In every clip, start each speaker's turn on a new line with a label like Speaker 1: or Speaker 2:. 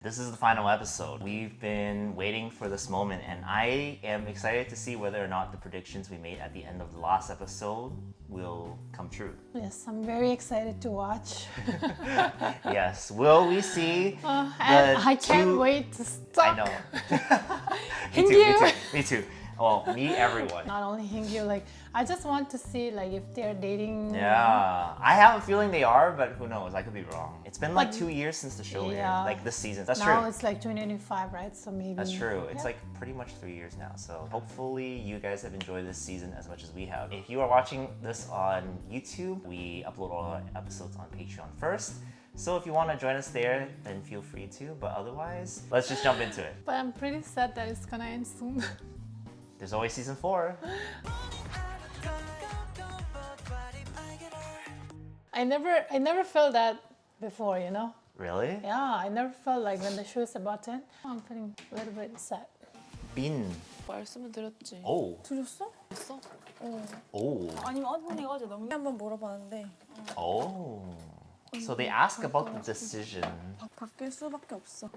Speaker 1: This is the final episode. We've been waiting for this moment, and I am excited to see whether or not the predictions we made at the end of the last episode will come true.
Speaker 2: Yes, I'm very excited to watch.
Speaker 1: Yes, will we see
Speaker 2: And
Speaker 1: the
Speaker 2: I can't
Speaker 1: two...
Speaker 2: wait to stop.
Speaker 1: I know. Me too, me too, me too. Well, me, everyone.
Speaker 2: Not only Hingyu, like I just want to see like if they're dating.
Speaker 1: Yeah, I have a feeling they are, but who knows? I could be wrong. It's been like
Speaker 2: But-
Speaker 1: 2 years since the show aired,
Speaker 2: Yeah.
Speaker 1: like this season. That's
Speaker 2: Now
Speaker 1: true.
Speaker 2: it's like 2025, right? So maybe.
Speaker 1: That's true. It's
Speaker 2: Yeah.
Speaker 1: like pretty much 3 years now. So hopefully you guys have enjoyed this season as much as we have. If you are watching this on YouTube, we upload all our episodes on Patreon first. So if you want to join us there, then feel free to. But otherwise, let's just jump into it.
Speaker 2: But I'm pretty sad that it's gonna end soon.
Speaker 1: There's always season 4.
Speaker 2: I never felt that before, you know?
Speaker 1: Really?
Speaker 2: Yeah, I never felt like when the show is about to end. I'm feeling a little bit sad.
Speaker 1: Bin.
Speaker 3: 말씀을 드렸지.
Speaker 1: Oh.
Speaker 4: 들었어?
Speaker 3: 했어?
Speaker 1: Oh.
Speaker 4: 아니면 언니가 어제 너무 한번 물어봤는데
Speaker 1: Oh. So they ask about the decision.
Speaker 4: 바뀔 수밖에 없어.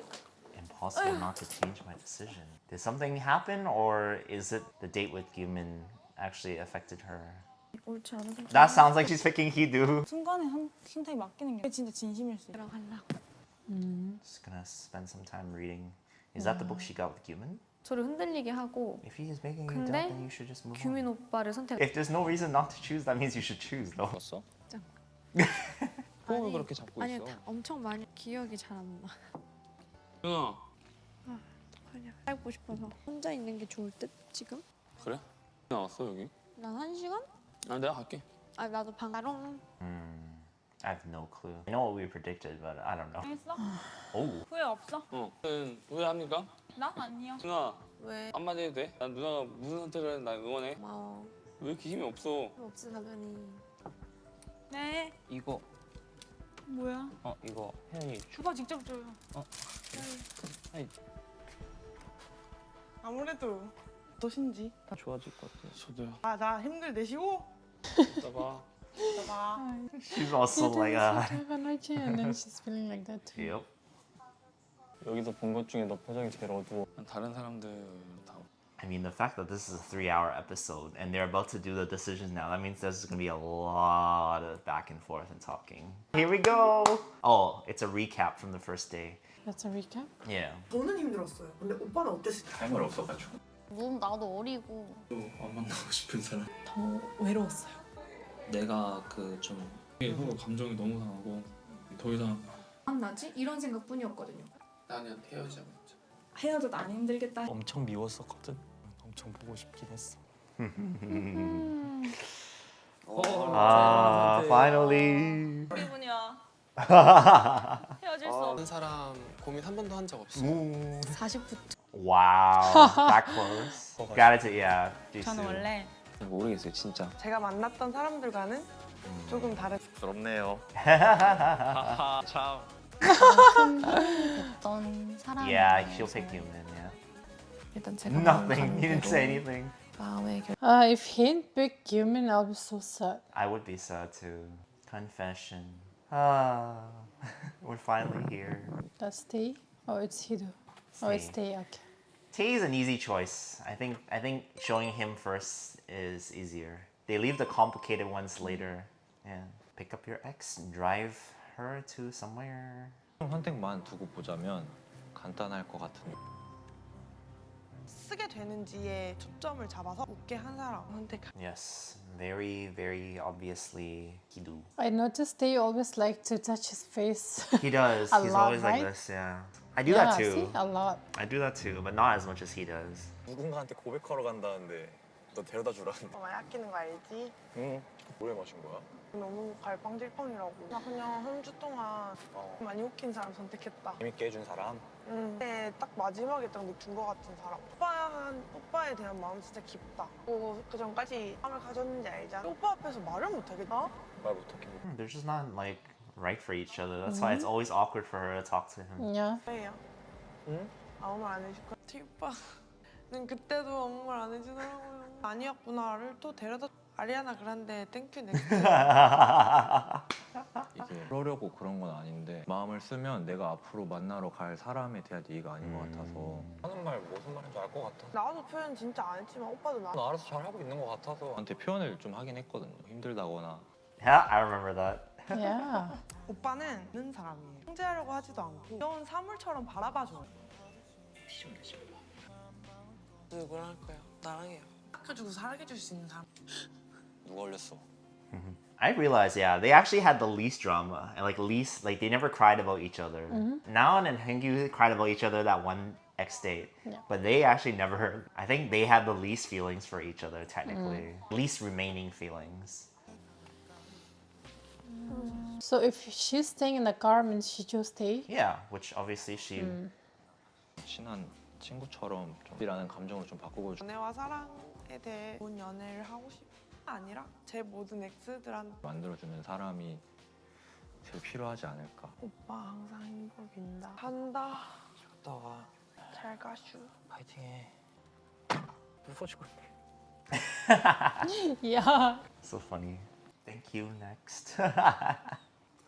Speaker 1: Impossible not to change my decision. Did something happen, or is it the date with Gyumin actually affected her?
Speaker 4: 옳지 않은 선택.
Speaker 1: That sounds like she's picking Hee-do.
Speaker 4: 순간에 한 선택 맡기는 게 진짜 진심일 수 있어.
Speaker 1: Just gonna spend some time reading. Is that the book she got with Gyumin?
Speaker 3: 저를 흔들리게 하고
Speaker 1: If he is making you
Speaker 3: 근데
Speaker 1: doubt, then you should just move
Speaker 3: 규민
Speaker 1: on.
Speaker 3: 오빠를 선택.
Speaker 1: If there's no reason not to choose, that means you should choose, though.
Speaker 5: 봤어?
Speaker 3: 짱.
Speaker 5: 폼을 그렇게 잡고
Speaker 3: 아니
Speaker 5: 있어.
Speaker 3: 엄청 많이 기억이 잘 안 나.
Speaker 5: 윤아
Speaker 3: 그냥 살고 싶어서 혼자 있는 게 좋을 듯 지금?
Speaker 5: 그래? 나왔어 여기?
Speaker 3: 난 1시간?
Speaker 5: 아 내가 갈게.
Speaker 3: 아 나도 방가롱.
Speaker 1: I have no clue. I know what we predicted, but I don't know.
Speaker 4: 했어?
Speaker 1: Oh.
Speaker 4: 후회 없어?
Speaker 5: 어. 후회합니까?
Speaker 4: 난 아니야.
Speaker 5: 누나
Speaker 3: 왜?
Speaker 5: 한마디 해도 돼? 난 누나가 무슨 선택을 하든 난 응원해.
Speaker 3: 고마워.
Speaker 5: 왜 이렇게 힘이 없어?
Speaker 3: 없지 당연히.
Speaker 4: 네.
Speaker 6: 이거
Speaker 4: 뭐야?
Speaker 6: 이거 혜연이
Speaker 4: 오빠 직접 줘요.
Speaker 6: 아니.
Speaker 7: 아무래도 너신지.
Speaker 6: 다 좋아질 것 같아.
Speaker 5: 저도요.
Speaker 7: 나 힘들 내시고.
Speaker 5: 이따 봐.
Speaker 7: 봐.
Speaker 1: She's also like,
Speaker 2: and then she's feeling like that too.
Speaker 1: Yep.
Speaker 6: 여기서 본 것 중에 너 표정이 제일 어두워.
Speaker 5: 난 다른 사람들 다
Speaker 1: I mean, the fact that this is a 3-hour episode and they're about to do the decisions now, that means there's gonna be a lot of back and forth and talking. Here we go! Oh, it's a recap from the first day.
Speaker 2: That's a recap.
Speaker 1: Yeah.
Speaker 7: 저는 힘들었어요. 근데 오빠는 어땠어요?
Speaker 5: 할 말 없어가지고.
Speaker 8: 물론 나도 어리고
Speaker 5: 안 만나고 싶은 사람.
Speaker 4: 더 외로웠어요.
Speaker 6: 내가 그좀
Speaker 5: 서로 감정이 너무 상하고 더 이상
Speaker 3: 만나지? 이런 생각뿐이었거든요.
Speaker 5: 나는 헤어지자고 했죠.
Speaker 4: 헤어져도 안 힘들겠다.
Speaker 6: 엄청 미웠었거든. 엄청 보고 싶긴 했어.
Speaker 1: Ah, finally.
Speaker 4: 기분이야. 헤어질 수 없어.
Speaker 9: 다른 사람 고민 한 번도 한 적 없어.
Speaker 3: 40부터.
Speaker 1: Wow, that close. Gratitude, yeah.
Speaker 4: 저는 원래
Speaker 6: 모르겠어요 진짜.
Speaker 7: 제가 만났던 사람들과는 조금 다른.
Speaker 6: 부럽네요. 참.
Speaker 8: 어떤 사람이
Speaker 1: Yeah, she'll pick human, yeah.
Speaker 3: 일단 제가
Speaker 1: Nothing, he didn't say anything.
Speaker 3: 마음의 결.
Speaker 2: If he didn't pick Gyumin, I'll be so sad.
Speaker 1: I would be sad too. Confession. Ah, we're finally here.
Speaker 2: That's Tae? Oh, it's Hido. Oh, it's Tae, okay.
Speaker 1: Tae is an easy choice. I think showing him first is easier. They leave the complicated ones later. Yeah. Pick up your ex and drive her to somewhere.
Speaker 10: 선택만 두고 보자면 간단할 것 같은데.
Speaker 7: 쓰게 되는지에 초점을 잡아서 웃게 한 사람 선택.
Speaker 1: Yes, very, very obviously Hee-do.
Speaker 2: I noticed Tae always like to touch his face.
Speaker 1: He does.
Speaker 2: A
Speaker 1: He's
Speaker 2: lot,
Speaker 1: always like
Speaker 2: right?
Speaker 1: this, yeah. I do
Speaker 2: yeah,
Speaker 1: that too.
Speaker 2: see? A lot.
Speaker 1: I do that too, but not as much as he does.
Speaker 10: 누군가한테 고백하러 간다는데 너 데려다 주라는데.
Speaker 7: 많이 아끼는 거 알지?
Speaker 10: 응. 오래 마신 거야?
Speaker 7: 너무 갈팡질팡이라고. 나 그냥 한 주 동안 많이 웃긴 사람 선택했다.
Speaker 10: 재밌게 해준 사람?
Speaker 7: 근데 딱 마지막에 딱 느낀 거 같은 사람. 오빠에 대한 마음 진짜 깊다. 그 전까지 마음을 가졌는지 알잖아. 오빠 앞에서 말을 못 하겠다.
Speaker 10: 말 못하게.
Speaker 1: They're just not like right for each other. That's why it's always awkward for her to talk to him.
Speaker 2: Yeah.
Speaker 7: 왜요?
Speaker 10: 응?
Speaker 7: 아무 말 안 해줄 거야. 티 오빠는 그때도 아무 말 안 해주더라고요. 아니었구나를 또 데려다 아리아나 그란데 땡큐 넥스트.
Speaker 10: 이게 그러려고 그런 건 아닌데 마음을 쓰면 내가 앞으로 만나러 갈 사람에 대한 얘기가 아닌 것 같아서 하는 말 무슨 말인지 알 것 같아.
Speaker 7: 나도 표현 진짜 안 했지만 오빠도 나.
Speaker 10: 나 알아서 잘 하고 있는 것 같아서 나한테 표현을 좀 하긴 했거든요. 힘들다거나
Speaker 1: Yeah, I remember that.
Speaker 2: Yeah.
Speaker 7: 오빠는 있는 사람이에요. 통제하려고 하지도 않고 귀여운 사물처럼 바라봐줘요. 누구랑 할 거예요? 나랑 해요. 아껴주고 사랑해줄 수 있는 사람.
Speaker 10: 누가 올렸어?
Speaker 1: I realized, yeah, they actually had the least drama, and like they never cried about each other. Naon and Hengyu cried about each other that one X date,
Speaker 2: Yeah.
Speaker 1: but they actually never. I think they had the least feelings for each other technically, least remaining feelings.
Speaker 2: So if she's staying in the car, means she just stay.
Speaker 1: Yeah, which obviously she.
Speaker 10: 친한 친구처럼 좀 이라는 감정으로 좀 바꾸고
Speaker 7: 연애와 사랑에 대해 좋은 연애를 하고 싶어. 아니라 제 모든 엑스들한테
Speaker 10: 만들어주는 사람이 제일 필요하지 않을까.
Speaker 7: 오빠 항상 행복 빈다. 간다.
Speaker 9: 갔다 와.
Speaker 7: 잘 가슈.
Speaker 9: 파이팅해. 무서워지고
Speaker 2: Yeah.
Speaker 1: So funny. Thank you. Next.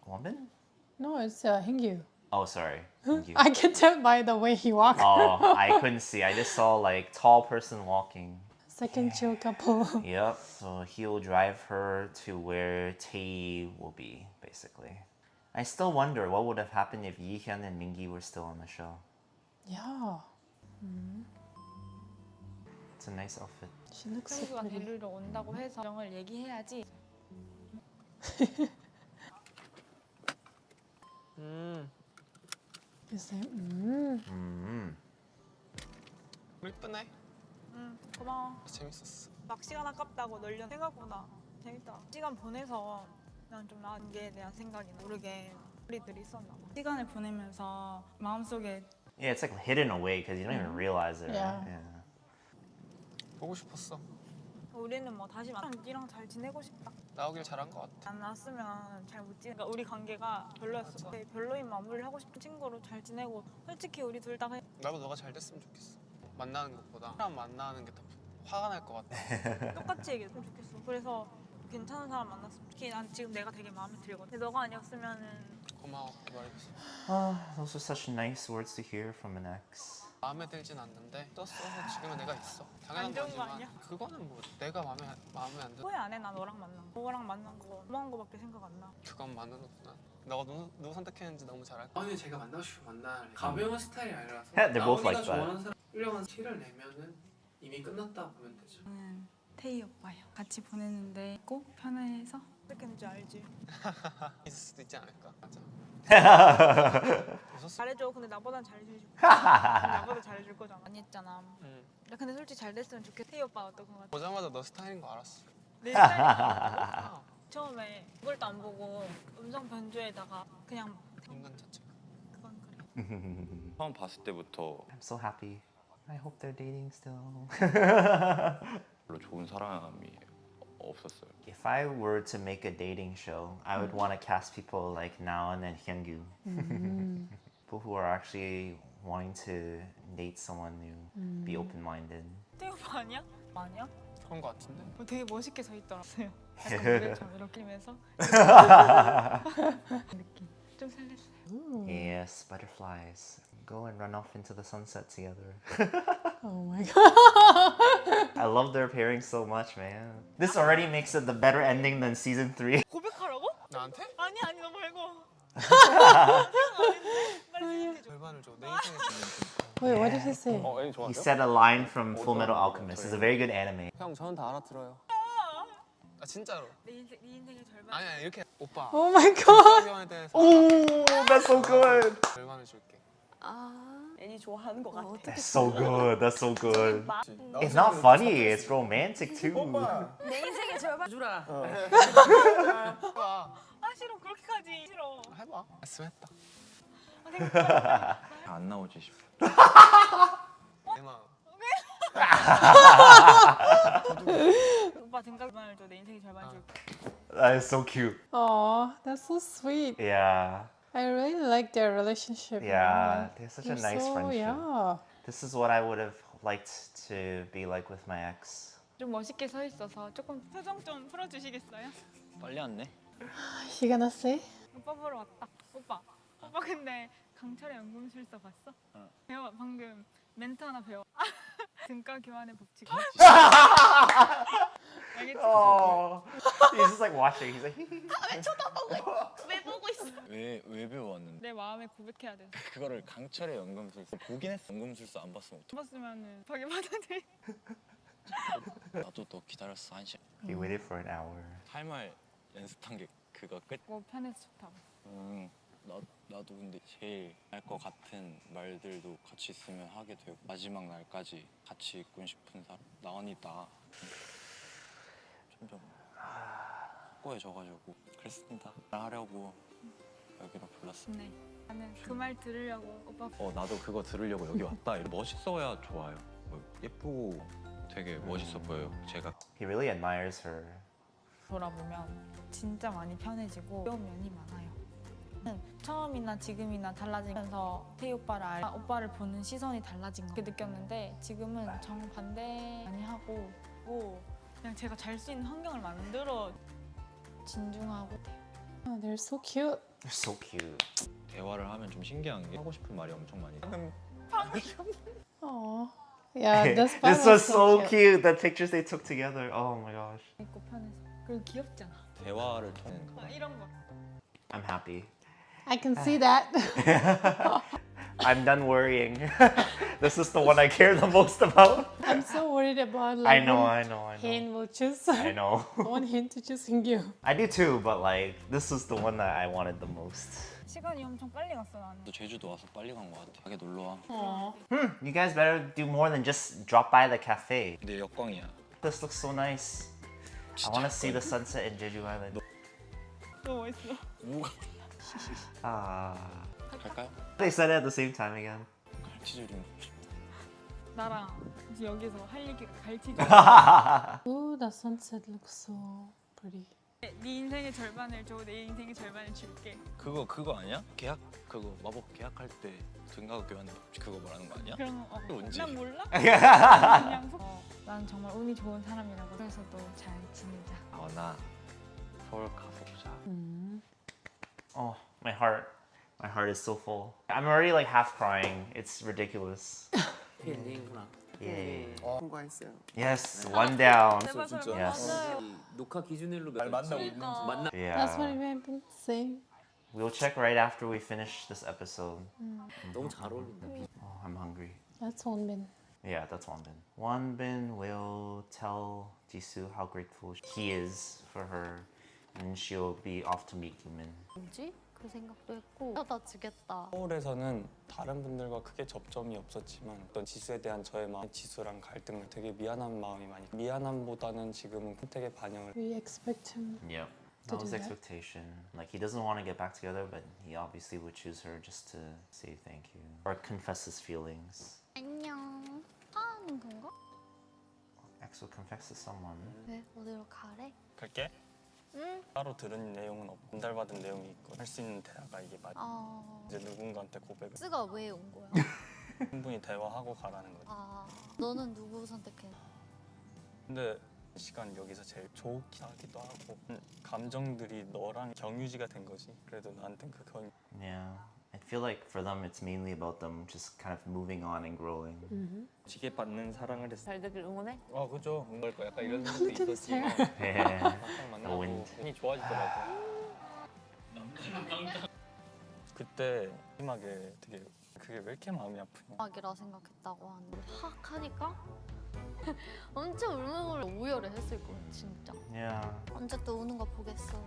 Speaker 1: Woman?
Speaker 2: No, it's Hingyu.
Speaker 1: Oh, sorry. Thank you.
Speaker 2: I can tell by the way he walks.
Speaker 1: Oh, I couldn't see. I just saw like tall person walking.
Speaker 2: Second chill couple.
Speaker 1: Yep. So he'll drive her to where Tae will be, basically. I still wonder what would have happened if Yihyun and Mingi were still on the show.
Speaker 2: Yeah.
Speaker 1: It's a nice outfit.
Speaker 2: She looks so
Speaker 4: 형규가
Speaker 2: pretty.
Speaker 4: 데리러 온다고 해서 정을 얘기해야지.
Speaker 2: You say,
Speaker 9: 이쁘네.
Speaker 4: 응, 고마워.
Speaker 9: 재밌었어.
Speaker 4: 막 시간 아깝다고 널려 생각보다 재밌다. 시간 보내서 난 좀 나은 게 대한 생각이 모르게 우리들이 있었나 봐. 시간을 보내면서 마음속에
Speaker 1: Yeah, it's like hidden away because you don't even realize it.
Speaker 2: Yeah.
Speaker 1: Right? Yeah.
Speaker 9: 보고 싶었어.
Speaker 4: 우리는 뭐 다시 만나랑 잘 지내고 싶다.
Speaker 9: 나오길 잘한 것 같아.
Speaker 4: 안 나왔으면 잘 못 지내. 그러니까 우리 관계가 별로였어. 되게 별로인 마무리를 하고 싶은 친구로 잘 지내고 솔직히 우리 둘 다
Speaker 9: 나도 너가 잘 됐으면 좋겠어. 만나는 것보다 사람 만나는 게 더 화가 날 것 같아.
Speaker 4: 똑같이 얘기했으면 좋겠어. 그래서 괜찮은 사람 만났으면 특히 난 지금 내가 되게 마음에 들거든. 근데 너가 아니었으면은
Speaker 9: 고마워. 말해줘서.
Speaker 1: Those are such nice words to hear from an ex.
Speaker 9: 마음에 들진 않는데 떴어서 지금은 내가 있어. 당연한
Speaker 4: 안 좋은 거
Speaker 9: 거지만
Speaker 4: 아니야?
Speaker 9: 그거는 뭐 내가 마음에 안 들.
Speaker 4: 후회 안 해. 나 너랑 만난 거. 너랑 만난 거 고마운 거밖에 생각 안 나.
Speaker 9: 그건 만나는구나. 너가 누구 선택했는지 너무 잘 알고.
Speaker 5: 아니 제가 만나고 싶으면 만날래. 가벼운 스타일이 아니라서.
Speaker 1: Yeah, they're both like
Speaker 5: 나온이가
Speaker 1: that.
Speaker 5: 좋아하는 사람 훌륭한 티를 내면은 이미 끝났다 보면 되죠.
Speaker 4: 저는 태희 오빠요. 같이 보냈는데 꼭 편해서 어떻게 했는지 알지?
Speaker 9: 있을 수도 있지 않을까. 맞아. 웃었어.
Speaker 4: 잘해줘. 근데 나보단 잘해줄 나보다 잘해줄 거잖아. 많이 했잖아. 야, 근데 솔직히 잘 됐으면 좋겠어. 태희 오빠 어떤 거 같아?
Speaker 9: 보자마자 너 스타일인 거 알았어.
Speaker 4: 내 스타일이 처음에 그걸도 안 보고 음성 변조에다가 그냥
Speaker 9: 인간 자체가.
Speaker 4: 그건 그래.
Speaker 10: 처음 봤을 때부터
Speaker 1: I'm so happy. I hope they're dating still.
Speaker 10: 별로 좋은 사람이 없었어요.
Speaker 1: If I were to make a dating show, I would want to cast people like Naon and Hyunggu. People who are actually wanting to date someone new, be open-minded.
Speaker 4: 태희 오빠 아니야? 아니야?
Speaker 9: 그런 거 같은데.
Speaker 4: 되게 멋있게 서 있더라고요. 약간 무대처럼 이렇게 하면서 느낌 좀 설렜어요.
Speaker 1: Yes, butterflies. Go and run off into the sunset together.
Speaker 2: Oh my god.
Speaker 1: I love their pairing so much, man. This already makes it the better ending than season 3.
Speaker 4: 고백하라고?
Speaker 9: 나한테?
Speaker 4: 아니 너 말고.
Speaker 9: 절반을 줘. 내 인생에
Speaker 2: Wait, what did he say?
Speaker 6: 애니
Speaker 1: He
Speaker 6: 좋아하세요?
Speaker 1: said a line from Full Metal Alchemist. It's a very good anime.
Speaker 6: 형 저는 다 알아들어요.
Speaker 9: 아 진짜로.
Speaker 4: 네 인생의 절반.
Speaker 9: 아니야 이렇게 오빠.
Speaker 2: Oh my god.
Speaker 9: 표현에 대해서
Speaker 1: Oh, that's so good.
Speaker 9: 절반을 줄게.
Speaker 3: 애니 좋아하는 것 같아.
Speaker 1: That's so good. That's so good.
Speaker 9: 나
Speaker 1: It's not funny. It's romantic too.
Speaker 3: 내 인생의 절반 주라.
Speaker 9: 해봐.
Speaker 4: 아 싫어 그렇게까지 싫어.
Speaker 9: 해봐. 했으면 했다.
Speaker 10: 안 나오지 싶어.
Speaker 9: 내 마음.
Speaker 4: 오빠 등각 절반을 줘. 내 인생의 절반 줄게.
Speaker 1: That is so cute.
Speaker 2: Aw, that's so sweet.
Speaker 1: Yeah.
Speaker 2: I really like their relationship.
Speaker 1: Yeah.
Speaker 2: Like,
Speaker 1: They're such
Speaker 2: they're
Speaker 1: a nice
Speaker 2: so,
Speaker 1: friendship.
Speaker 2: Yeah.
Speaker 1: This is what I would have liked to be like with my ex.
Speaker 4: 좀 멋있게 서 있어서 조금 표정 좀 풀어주시겠어요?
Speaker 6: 빨리 왔네.
Speaker 2: She gonna say?
Speaker 4: 오빠 보러 왔다. 오빠 근데 강철의 연금술사 봤어? 배워 방금 멘트 하나 배워. 등가 교환의 법칙. 알겠지?
Speaker 1: Oh, he's just like watching. He's like,
Speaker 8: 왜 보고 있어?
Speaker 10: 왜 배워왔는데?
Speaker 4: 내 마음에 고백해야 돼.
Speaker 10: 그거를 강철의 연금술사 보긴 했어. 연금술사 안 봤으면 어떡해.
Speaker 4: 봤으면은 자기 받아들이.
Speaker 10: 나도 너 기다렸어 1시간.
Speaker 1: he waited for an hour.
Speaker 10: 할 말 연습한 게 그거 끝.
Speaker 4: 뭐 편해서 좋다고.
Speaker 10: 나도 근데 제일 할 것 같은 말들도 같이 있으면 하게 되고 마지막 날까지 같이 있고 싶은 사람 나원이다. 점점 꼬여져가지고 그랬습니다. 하려고 여기로 불렀습니다.
Speaker 4: 네. 나는 그 말 들으려고 오빠.
Speaker 10: 나도 그거 들으려고 여기 왔다. 멋있어야 좋아요. 예쁘고 되게 멋있어 보여요. 제가
Speaker 1: He really admires her.
Speaker 4: 돌아보면 진짜 많이 편해지고 어려운 면이 많아요. 처음이나 지금이나 달라지면서 태희 오빠를 보는 시선이 달라진 거 느꼈는데 지금은 정반대 많이 하고 그냥 제가 잘 수 있는 환경을 만들어 진중하고
Speaker 2: Oh, they're so cute.
Speaker 1: They're so cute.
Speaker 10: 대화를 하면 좀 신기한 게 하고 싶은 말이 엄청 많이 돼.
Speaker 2: Oh, yeah. This part
Speaker 1: This was so
Speaker 2: cute.
Speaker 1: cute. The pictures they took together. Oh my gosh.
Speaker 4: 있고 편해서 그리고 귀엽잖아.
Speaker 10: 대화를 통해
Speaker 4: 이런 거.
Speaker 1: I'm happy.
Speaker 2: I can see that.
Speaker 1: I'm done worrying. This is the one I care the most about.
Speaker 2: I'm so worried about
Speaker 1: I
Speaker 2: like
Speaker 1: know,
Speaker 2: when
Speaker 1: I know, I know.
Speaker 2: Hain will choose.
Speaker 1: I know.
Speaker 2: I want Hain to choose Hingyu.
Speaker 1: I do too, but like this was the one that I wanted the most.
Speaker 4: 시간이 엄청 빨리 갔어 나는.
Speaker 10: 또 제주도 와서 빨리 간 것 같아. 가게 놀러 와.
Speaker 2: Aw.
Speaker 1: You guys better do more than just drop by the cafe.
Speaker 10: 근데 역광이야.
Speaker 1: This looks so nice. I want to see the sunset in Jeju Island.
Speaker 4: 너무 멋있어.
Speaker 10: 뭐가
Speaker 1: Ah.
Speaker 10: 갈까요?
Speaker 1: They said it at the same time again.
Speaker 10: 갈치조림.
Speaker 4: 나랑 이제 여기서 할 얘기가 갈치죠.
Speaker 2: Oh, the sunset looks so pretty.
Speaker 4: 네 인생의 절반을 줘, 내 인생의 절반을 줄게.
Speaker 10: 그거 아니야? 계약 그거 마법 계약할 때 등가 교환 그거 말하는 거 아니야?
Speaker 4: 그런 거.
Speaker 10: 뭔지.
Speaker 4: 난 몰라. 그냥 난 정말 운이 좋은 사람이라고. 그래서도 잘 지내자.
Speaker 10: 나 서울 가서 보자.
Speaker 1: Oh, my heart. My heart is so full. I'm already like half crying. It's ridiculous.
Speaker 5: 엔딩이구나.
Speaker 1: Yay.
Speaker 5: 통과했어요.
Speaker 1: Yes, one down.
Speaker 4: Yes.
Speaker 5: 녹화 기준일로 날 만나고 있는지 만나.
Speaker 2: That's what
Speaker 1: Yeah.
Speaker 2: I've been saying.
Speaker 1: We'll check right after we finish this episode.
Speaker 5: 너무 잘 어울린다.
Speaker 1: Oh, I'm hungry.
Speaker 2: That's Wonbin.
Speaker 1: Yeah, that's Wonbin. Wonbin will tell Jisoo how grateful he is for her, and she'll be off to meet Gumin.
Speaker 8: 뭐지? 그 생각도 했고 받아주겠다.
Speaker 6: 서울에서는 다른 분들과 크게 접점이 없었지만 어떤 지수에 대한 저의 마음, 지수랑 갈등을 되게 미안한 마음이 많이 미안함보다는 지금은 선택의 반영을
Speaker 2: We expect him.
Speaker 1: Yep.
Speaker 2: To
Speaker 1: That was
Speaker 2: do that.
Speaker 1: expectation. Like he doesn't want to get back together, but he obviously would choose her just to say thank you or confess his feelings.
Speaker 8: 안녕. 하는 건가?
Speaker 1: EXO confess to someone.
Speaker 8: 왜? 어디로 가래?
Speaker 6: 갈게.
Speaker 8: 응.
Speaker 6: 따로 들은 내용은 없고 전달받은 내용이 있고 할 수 있는 대화가 이게 맞아. 이제 누군가한테 고백을
Speaker 8: 스가 왜 온 거야?
Speaker 6: 충분히 대화하고 가라는 거지.
Speaker 8: 너는 누구 선택해?
Speaker 6: 근데 시간 여기서 제일 좋게 하기도 하고 감정들이 너랑 경유지가 된 거지. 그래도 나한텐 그건
Speaker 1: Yeah. I feel like for them, it's mainly about them just kind of moving on and growing.
Speaker 6: 지게 받는 사랑을 했어.
Speaker 8: 잘 되길 응원해?
Speaker 6: 그죠. 뭔가 약간 이런 생각도
Speaker 2: Look at his
Speaker 6: 있었지만
Speaker 1: Yeah.
Speaker 6: 막상 만나고
Speaker 1: wind.
Speaker 6: 많이 좋아지더라고. 그때 마지막에 되게 그게 왜 이렇게 마음이 아프냐.
Speaker 8: 막이라 생각했다고 하는데 확 하니까 엄청 울먹을 오열을 했을 거야 진짜.
Speaker 1: Yeah.
Speaker 8: 언제 또 우는 거 보겠어.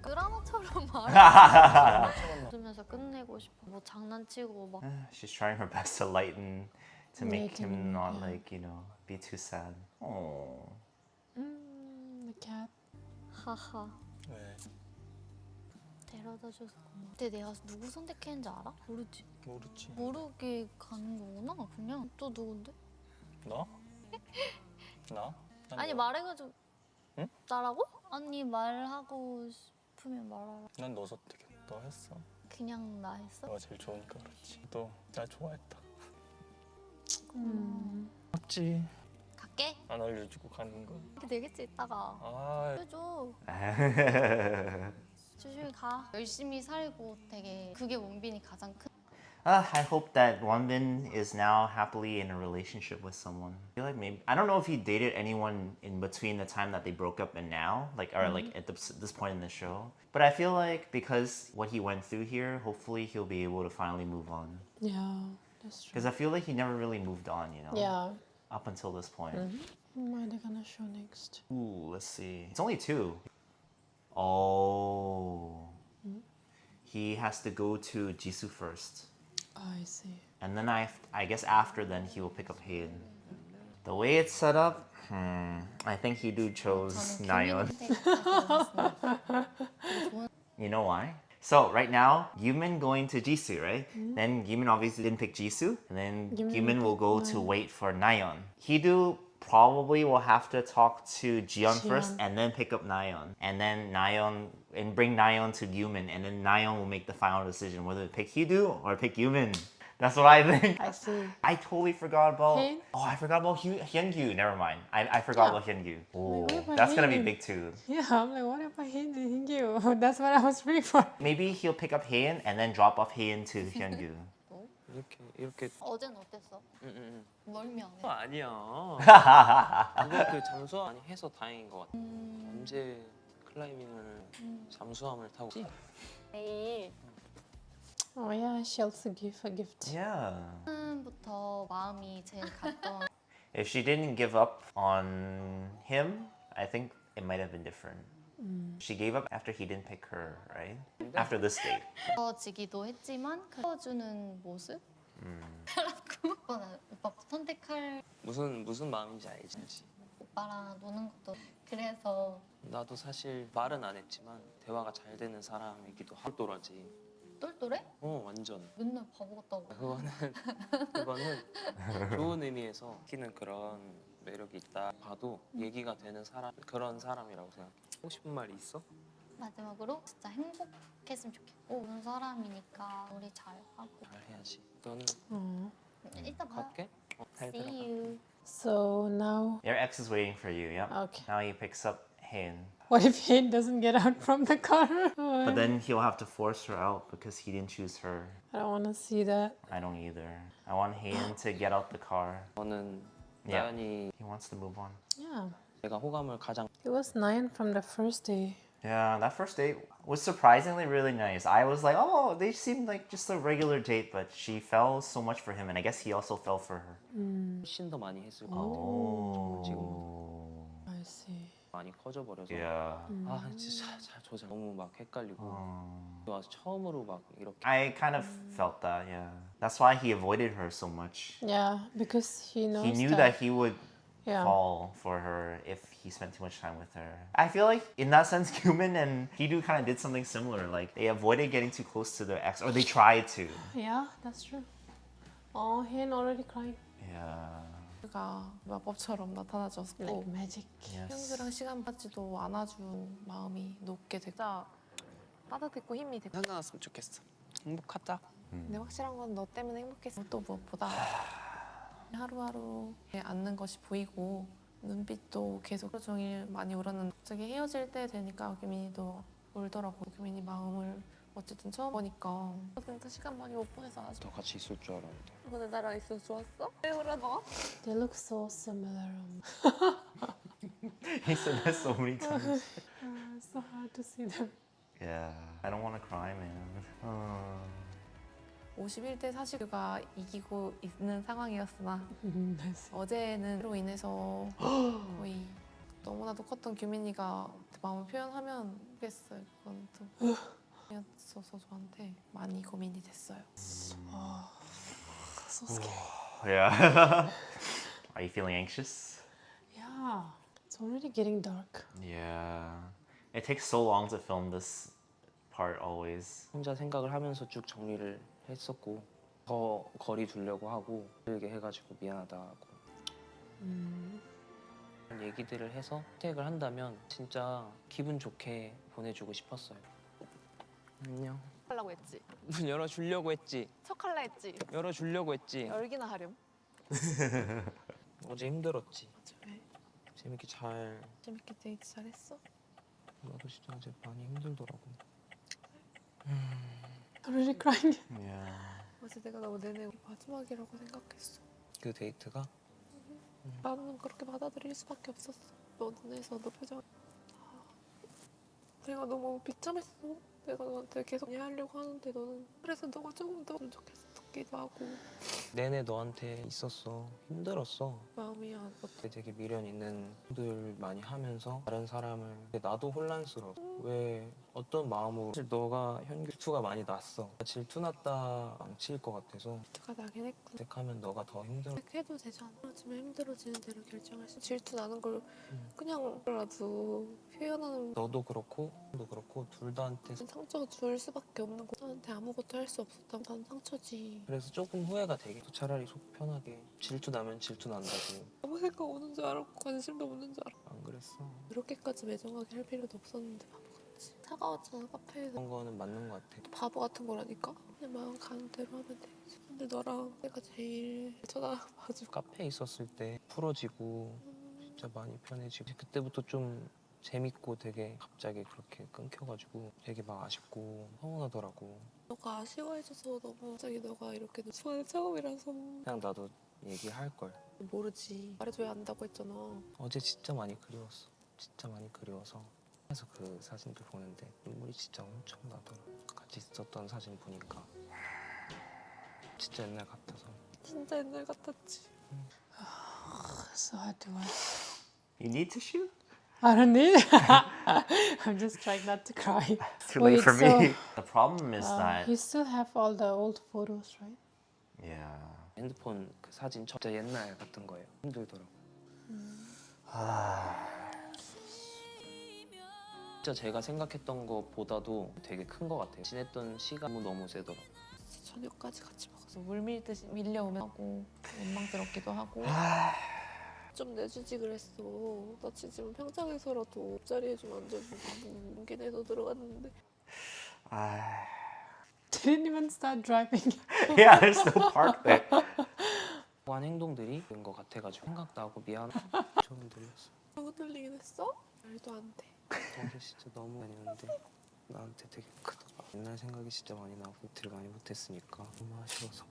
Speaker 8: 드라마처럼 말해. 웃으면서 끝내고 싶어. 뭐 장난치고 막.
Speaker 1: She's trying her best to lighten, to make
Speaker 2: Make him,
Speaker 1: him not
Speaker 2: yeah.
Speaker 1: like, you know, be too sad. Oh.
Speaker 2: The cat.
Speaker 8: 하하.
Speaker 6: 왜?
Speaker 8: 데려다 줘서 고마워. 근데 내가 누구 선택했는지 알아? 모르지.
Speaker 6: 모르지.
Speaker 8: 모르게 가는 거구나 그냥. 또 누군데?
Speaker 6: 너? 나? 난
Speaker 8: 아니
Speaker 6: 너.
Speaker 8: 말해가지고.
Speaker 6: 응?
Speaker 8: 나라고? 아니 말하고 싶으면 말하라.
Speaker 6: 난 너 선택해. 너 했어.
Speaker 8: 그냥 나 했어?
Speaker 6: 너가 제일 좋으니까 그렇지. 너 날 좋아했다.
Speaker 2: Mm.
Speaker 6: 맞지.
Speaker 8: 갈게. 줄게.
Speaker 6: 안 알려주고 가는 거.
Speaker 8: 이렇게 되겠지 이따가.
Speaker 6: 아,
Speaker 8: 해줘. 조심히 가. 열심히 살고 되게 그게 원빈이 가장 큰.
Speaker 1: I hope that Wonbin is now happily in a relationship with someone. I feel like maybe I don't know if he dated anyone in between the time that they broke up and now, like or like at this point in the show. But I feel like because what he went through here, hopefully he'll be able to finally move on.
Speaker 2: Yeah, that's true.
Speaker 1: Because I feel like he never really moved on, you know.
Speaker 2: Yeah.
Speaker 1: Up until this point.
Speaker 2: What are they gonna show next?
Speaker 1: Ooh, let's see. It's only 2. Oh. He has to go to Jisoo first.
Speaker 2: I see.
Speaker 1: And then I guess after then he will pick up Haein. The way it's set up, I think Hedo chose Nayeon. You know why? So right now, Yumin going to Jisoo, right? Then Yumin obviously didn't pick Jisoo, and then Yumin will go to wait for Nayeon. Hedo probably will have to talk to Jiyeon first and then pick up Nayeon. And then Nayeon, and bring Nayeon to Yumin, and then Nayeon will make the final decision whether to pick Hedo or pick Yumin. That's what I think.
Speaker 2: I see.
Speaker 1: I totally forgot about.
Speaker 2: Haein?
Speaker 1: Oh, I forgot about Hyungyu. Never mind. I forgot about Hyungyu. Oh,
Speaker 2: what about
Speaker 1: that's gonna be
Speaker 2: Haein?
Speaker 1: big too.
Speaker 2: Yeah, I'm like, what if I hate you? That's what I was praying for.
Speaker 1: Maybe he'll pick up Haein and then drop off Haein to Hyungyu.
Speaker 6: 이렇게.
Speaker 8: 어제는 어땠어? 멀미 안 해.
Speaker 6: 아니야. 그거 그 잠수 많이 해서 다행인 것 같아. 언제 클라이밍을 잠수함을 타고?
Speaker 8: 내일
Speaker 2: Oh yeah, she also gave a gift.
Speaker 1: Yeah.
Speaker 8: 처음부터 마음이 제일 갔던
Speaker 1: If she didn't give up on him, I think it might have been different. She gave up after he didn't pick her, right? After this date.
Speaker 8: 지기도 했지만 그려주는 모습? 오빠 선택할
Speaker 6: 무슨 마음인지 알지?
Speaker 8: 오빠랑 노는 것도 그래서
Speaker 6: 나도 사실 말은 안 했지만 대화가 잘 되는 사람이기도 하고 똘똘하지.
Speaker 8: 똘똘해?
Speaker 6: 완전.
Speaker 8: 맨날 바보 같다고.
Speaker 6: 그거는 좋은 의미에서 키는 그런 매력이 있다 봐도 얘기가 되는 사람 그런 사람이라고 생각해. 하고 싶은 말이 있어?
Speaker 8: 마지막으로 진짜 행복했으면 좋겠고 오는 사람이니까 우리 잘하고
Speaker 6: 잘해야지. 너는
Speaker 8: 이따 봐.
Speaker 6: 갈게. 잘 들어가.
Speaker 8: See you.
Speaker 2: So now,
Speaker 1: Your ex is waiting for you, yep.
Speaker 2: Okay.
Speaker 1: Now he picks up Haein.
Speaker 2: what if Haein doesn't get out from the car?
Speaker 1: But then he'll have to force her out because he didn't choose her.
Speaker 2: I don't want to see that.
Speaker 1: I don't either. I want Haein to get out the car.
Speaker 6: 너는
Speaker 1: Yeah.
Speaker 6: 나연이
Speaker 1: He wants to move on.
Speaker 2: Yeah.
Speaker 6: 내가 호감을 가장
Speaker 2: It was 9 from the first day.
Speaker 1: Yeah, that first date was surprisingly really nice. I was like, oh, they seemed like just a regular date, but she fell so much for him, and I guess he also fell for her.
Speaker 6: 훨씬 더 많이 했을 것
Speaker 1: Oh.
Speaker 6: 같아. 지금
Speaker 2: I see.
Speaker 6: 많이 커져버려서
Speaker 1: Yeah.
Speaker 6: 아 진짜 잘 조절 너무 막 헷갈리고
Speaker 1: Oh.
Speaker 6: 와서 처음으로 막 이렇게
Speaker 1: I kind of felt that, yeah. That's why he avoided her so much.
Speaker 2: Yeah, because he knows
Speaker 1: He knew that he would
Speaker 2: yeah.
Speaker 1: fall for her if he spent too much time with her. I feel like in that sense, Kyumin and Hidu kind of did something similar. Like they avoided getting too close to their ex, or they tried to.
Speaker 2: Yeah, that's true. Oh, Haein already crying.
Speaker 1: Yeah.
Speaker 11: 가 마법처럼 나타나졌고
Speaker 2: Like magic.
Speaker 1: Yes.
Speaker 11: 현수랑 시간 받지도 안아준 마음이 높게 됐고 진짜 따뜻했고 힘이 됐고
Speaker 9: 생각났으면 좋겠어. 행복하자.
Speaker 11: 근데 확실한 건 너 때문에 행복했어. 또 무엇보다 하루하루 앉는 것이 보이고 눈빛도 계속 하루 종일 많이 울었는데 갑자기 헤어질 때 되니까 규민이도 울더라고. 규민이 마음을 어쨌든 처음 보니까 진짜 시간 많이 못 보내서 아직
Speaker 10: 더 같이 있을 줄 알았는데.
Speaker 11: 오늘 나랑 있어서 좋았어? 왜 울어 너?
Speaker 2: They look so similar.
Speaker 1: He said that so many times.
Speaker 2: It's so hard to see them.
Speaker 1: Yeah. I don't want to cry, man.
Speaker 11: 51대 49가 이기고 있는 상황이었으나
Speaker 2: I see.
Speaker 11: 어제는 로 인해서 거의 너무나도 컸던 규민이가 마음을 표현하면 모르겠어요. 그건 또 였어서 저한테 많이 고민이 됐어요.
Speaker 2: So scary.
Speaker 1: Yeah. Are you feeling anxious?
Speaker 2: Yeah, it's already getting dark.
Speaker 1: Yeah. It takes so long to film this part always.
Speaker 6: 혼자 생각을 하면서 쭉 정리를 했었고 더 거리 두려고 하고 들게 해가지고 미안하다 하고 얘기들을 해서 선택을 한다면 진짜 기분 좋게 보내주고 싶었어요. 안녕.
Speaker 11: 하려고 했지.
Speaker 6: 문 열어주려고 했지.
Speaker 11: 척할라 했지.
Speaker 6: 열어주려고 했지.
Speaker 11: 열기나 하렴.
Speaker 6: 어제 힘들었지.
Speaker 11: 왜?
Speaker 6: 재밌게 잘.
Speaker 11: 재밌게 데이트 잘했어?
Speaker 6: 나도 진짜 어제 많이 힘들더라고.
Speaker 2: Already crying.
Speaker 1: Yeah.
Speaker 11: 어제 내가 너무 내내 마지막이라고 생각했어.
Speaker 6: 그 데이트가
Speaker 11: 나는 그렇게 받아들일 수밖에 없었어. 너 눈에서 너 표정. 내가 너무 비참했어. 내가 너한테 계속 이해하려고 하는데 너는 그래서 너가 조금 더 좋겠기도 하고
Speaker 6: 내내 너한테 있었어. 힘들었어.
Speaker 11: 마음이 안 어때?
Speaker 6: 되게 미련 있는 분들 많이 하면서 다른 사람을 나도 혼란스러워. 왜 어떤 마음으로 사실 너가 현규 질투가 많이 났어. 질투 났다 망칠 것 같아서
Speaker 11: 질투가 나긴 했구나.
Speaker 6: 택하면 너가 더 힘들어.
Speaker 11: 그렇게 해도 되잖아. 힘들어지는 대로 결정할 수. 질투 나는 걸 그냥라도 표현하는.
Speaker 6: 너도 그렇고 둘 다한테.
Speaker 11: 상처 줄 수밖에 없는 거. 나한테 아무것도 할 수 없었다고. 난 상처지.
Speaker 6: 그래서 조금 후회가 되게. 차라리 속 편하게 질투 나면 질투 난다고.
Speaker 11: 아무 생각 없는 줄 알았고 관심도 없는 줄 알았고.
Speaker 6: 안 그랬어.
Speaker 11: 이렇게까지 매정하게 할 필요도 없었는데 바보같이. 차가웠잖아 카페에서.
Speaker 6: 그런 거는 맞는 것 같아.
Speaker 11: 바보 같은 거라니까? 그냥 마음 가는 대로 하면 되지. 근데 너랑 내가 제일 쳐다봐주고.
Speaker 6: 카페에 있었을 때 풀어지고 진짜 많이 편해지고 그때부터 좀 재밌고 되게 갑자기 그렇게 끊겨가지고 되게 막 아쉽고 서운하더라고.
Speaker 11: 너가 아쉬워해줘서 너무 갑자기 너가 이렇게 좋아하는 처음이라서.
Speaker 6: 그냥 나도 얘기할 걸.
Speaker 11: 모르지. 말해줘야 안다고 했잖아.
Speaker 6: 어제 진짜 많이 그리웠어. 진짜 많이 그리워서. 그래서 그 사진들 보는데 눈물이 진짜 엄청 나더라. 같이 있었던 사진 보니까 진짜 옛날 같아서.
Speaker 11: 진짜 옛날 같았지.
Speaker 2: So hard to watch.
Speaker 1: You need tissue?
Speaker 2: I don't need. I'm just trying not to cry.
Speaker 1: It's too late
Speaker 2: Wait,
Speaker 1: for
Speaker 2: so,
Speaker 1: me. The problem is that
Speaker 2: You still have all the old photos, right?
Speaker 1: yeah.
Speaker 6: 핸드폰 그 사진 진짜 옛날 같은 거예요. 힘들더라고. 진짜 제가 생각했던 것보다도 되게 큰 것 같아요. 지냈던 시간은 너무 세더라고.
Speaker 11: 저녁까지 같이 먹었어. 물 밀듯이 밀려오면 하고 원망스럽기도 하고. 좀 내주지 그랬어. 나 지금 평창에서라도 옆자리 해주면 안 되고 뭉개내서 들어갔는데.
Speaker 2: Didn't even start driving.
Speaker 1: Yeah, there's no park there.
Speaker 6: 한 행동들이 된 것 같아가지고 생각도 하고 미안. 좀 들렸어.
Speaker 11: 흔들리긴 했어? 말도 안 돼.
Speaker 6: 어제 진짜 너무 많이 했는데 나한테 되게 크더라. 옛날 생각이 진짜 많이 나고 이틀 많이 못했으니까 너무 아쉬워서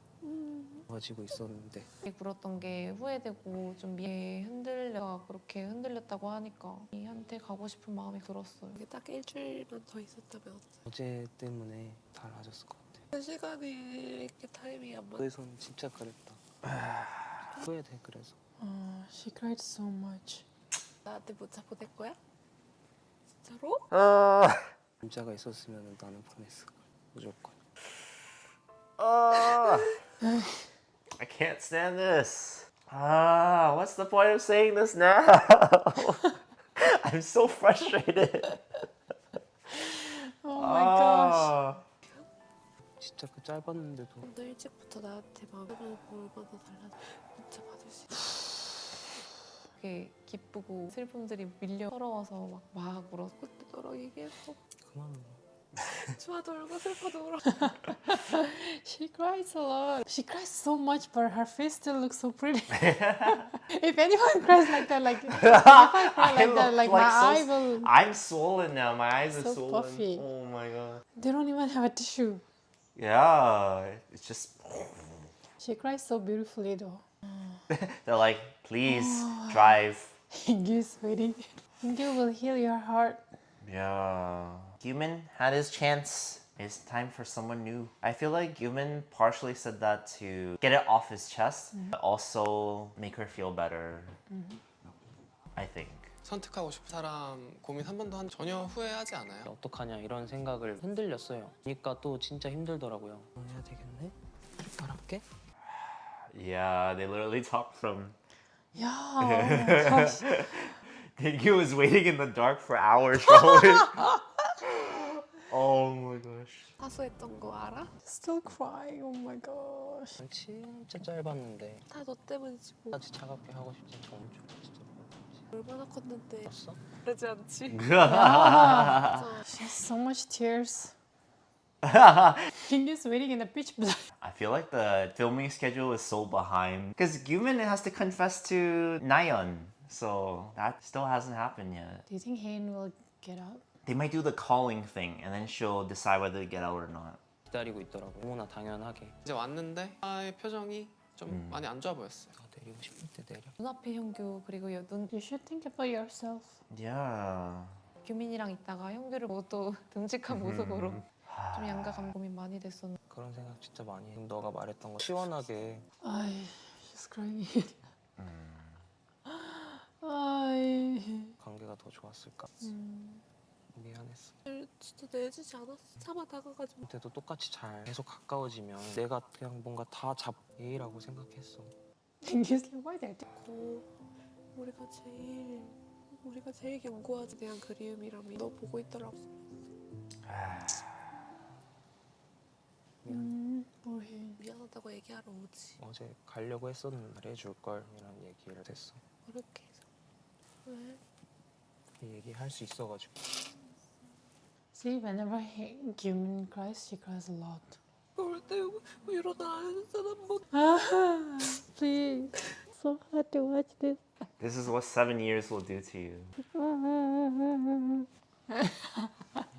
Speaker 6: 좋아지고 있었는데.
Speaker 11: 굴었던 게 후회되고 좀 흔들려 그렇게 흔들렸다고 하니까 이한테 가고 싶은 마음이 들었어요. 이게 딱 일주일만 더 있었다면
Speaker 6: 어제 때문에 달라졌을 것 같아.
Speaker 11: 그 시간이 이렇게 타이밍이 안 맞아.
Speaker 6: 그래서는 진짜 그랬다. 후회돼 그래서.
Speaker 2: She cried so much.
Speaker 11: 나한테 문자 보낼 거야? 진짜로?
Speaker 6: 문자가 있었으면 나는 보냈을 거야. 무조건.
Speaker 1: I can't stand this. What's the point of saying this now? I'm so frustrated.
Speaker 2: Oh my gosh.
Speaker 6: 진짜 그 짧았는데도
Speaker 11: 오늘 일찍부터 나한테 마음을 얼마나 달라져. 문자 받을 수 있어. 그게 기쁘고 슬픔들이 밀려 서러워서 막 울어. 그때 너랑 얘기했어.
Speaker 6: 그만.
Speaker 11: 좋아도 울고 슬퍼도 울어.
Speaker 2: She cries a lot. She cries so much, but her face still looks so pretty. If anyone cries like that, like if I cry like that, like my eye will.
Speaker 1: I'm swollen now. My eyes are
Speaker 2: So
Speaker 1: swollen.
Speaker 2: puffy.
Speaker 1: Oh my god.
Speaker 2: They don't even have a tissue.
Speaker 1: Yeah, it's just.
Speaker 2: She cries so beautifully, though.
Speaker 1: They're like, please drive.
Speaker 2: Ingyu's waiting. Ingyu will heal your heart.
Speaker 1: Yeah. Human had his chance. It's time for someone new. I feel like Yumin partially said that to get it off his chest, but also make her feel better. I think.
Speaker 9: 선택하고 싶은 사람 고민 한 번도 전혀 후회하지 않아요?
Speaker 6: 어떡하냐 이런 생각을 흔들렸어요. 그러니까 또 진짜 힘들더라고요. 해야 되겠네? 말할게.
Speaker 1: Yeah, they literally talked from.
Speaker 2: Yeah, oh my gosh.
Speaker 1: He was waiting in the dark for hours. Probably. Oh my gosh.
Speaker 11: 사수했던 거 알아?
Speaker 2: Still crying. Oh my gosh.
Speaker 6: 진짜 짧았는데
Speaker 11: 다 너 때문이지 뭐.
Speaker 6: 같이 차갑게 하고 싶지 정말 진짜.
Speaker 11: 얼마나 컸는데.
Speaker 6: 봤어?
Speaker 11: 그러지 않지?
Speaker 2: She has so much tears. Ingyu's waiting in the pitch black.
Speaker 1: I feel like the filming schedule is so behind because Gyumin has to confess to Nayeon, so that still hasn't happened yet.
Speaker 2: Do you think Hain will get out?
Speaker 1: They might do the calling thing and then she'll decide whether to get out or not.
Speaker 6: 기다리고 있더라고요. 너무나 당연하게.
Speaker 9: 이제 왔는데 아의 표정이 좀 많이 안 좋아 보였어요.
Speaker 6: 내리고 싶을 때 내려.
Speaker 11: 눈앞에 형규 그리고 눈
Speaker 2: You should think about yourself.
Speaker 1: Yeah.
Speaker 11: 규민이랑 있다가 형규를 보고 또 듬직한 모습으로 좀 양가감 고민 많이 됐었는데
Speaker 6: 그런 생각 진짜 많이 해. 너가 말했던 거 시원하게
Speaker 2: She's crying. I.
Speaker 6: 관계가 더 좋았을까? 미안했어.
Speaker 11: 진짜 내주지 않았어. 차마 다가가지 못.
Speaker 6: 그때도 똑같이 잘 계속 가까워지면 내가 그냥 뭔가 다 A라고 생각했어.
Speaker 2: And he's like, why they're
Speaker 11: 우리가 제일 견고하지 대한 그리움이라면 너 보고 있더라고.
Speaker 2: Poor Hain.
Speaker 11: 미안하다고 얘기하러 오지.
Speaker 6: 어제 가려고 했었는데 말해줄 걸이라는 얘기를 했어.
Speaker 11: 어렵게 해서. 왜?
Speaker 6: 얘기할 수 있어가지고.
Speaker 2: See, whenever Gyumin cries, she cries a lot.
Speaker 11: 그럴 때 일어나 안 해줬잖아. 뭐.
Speaker 2: Please. So hard to watch this.
Speaker 1: This is what 7 years will do to you.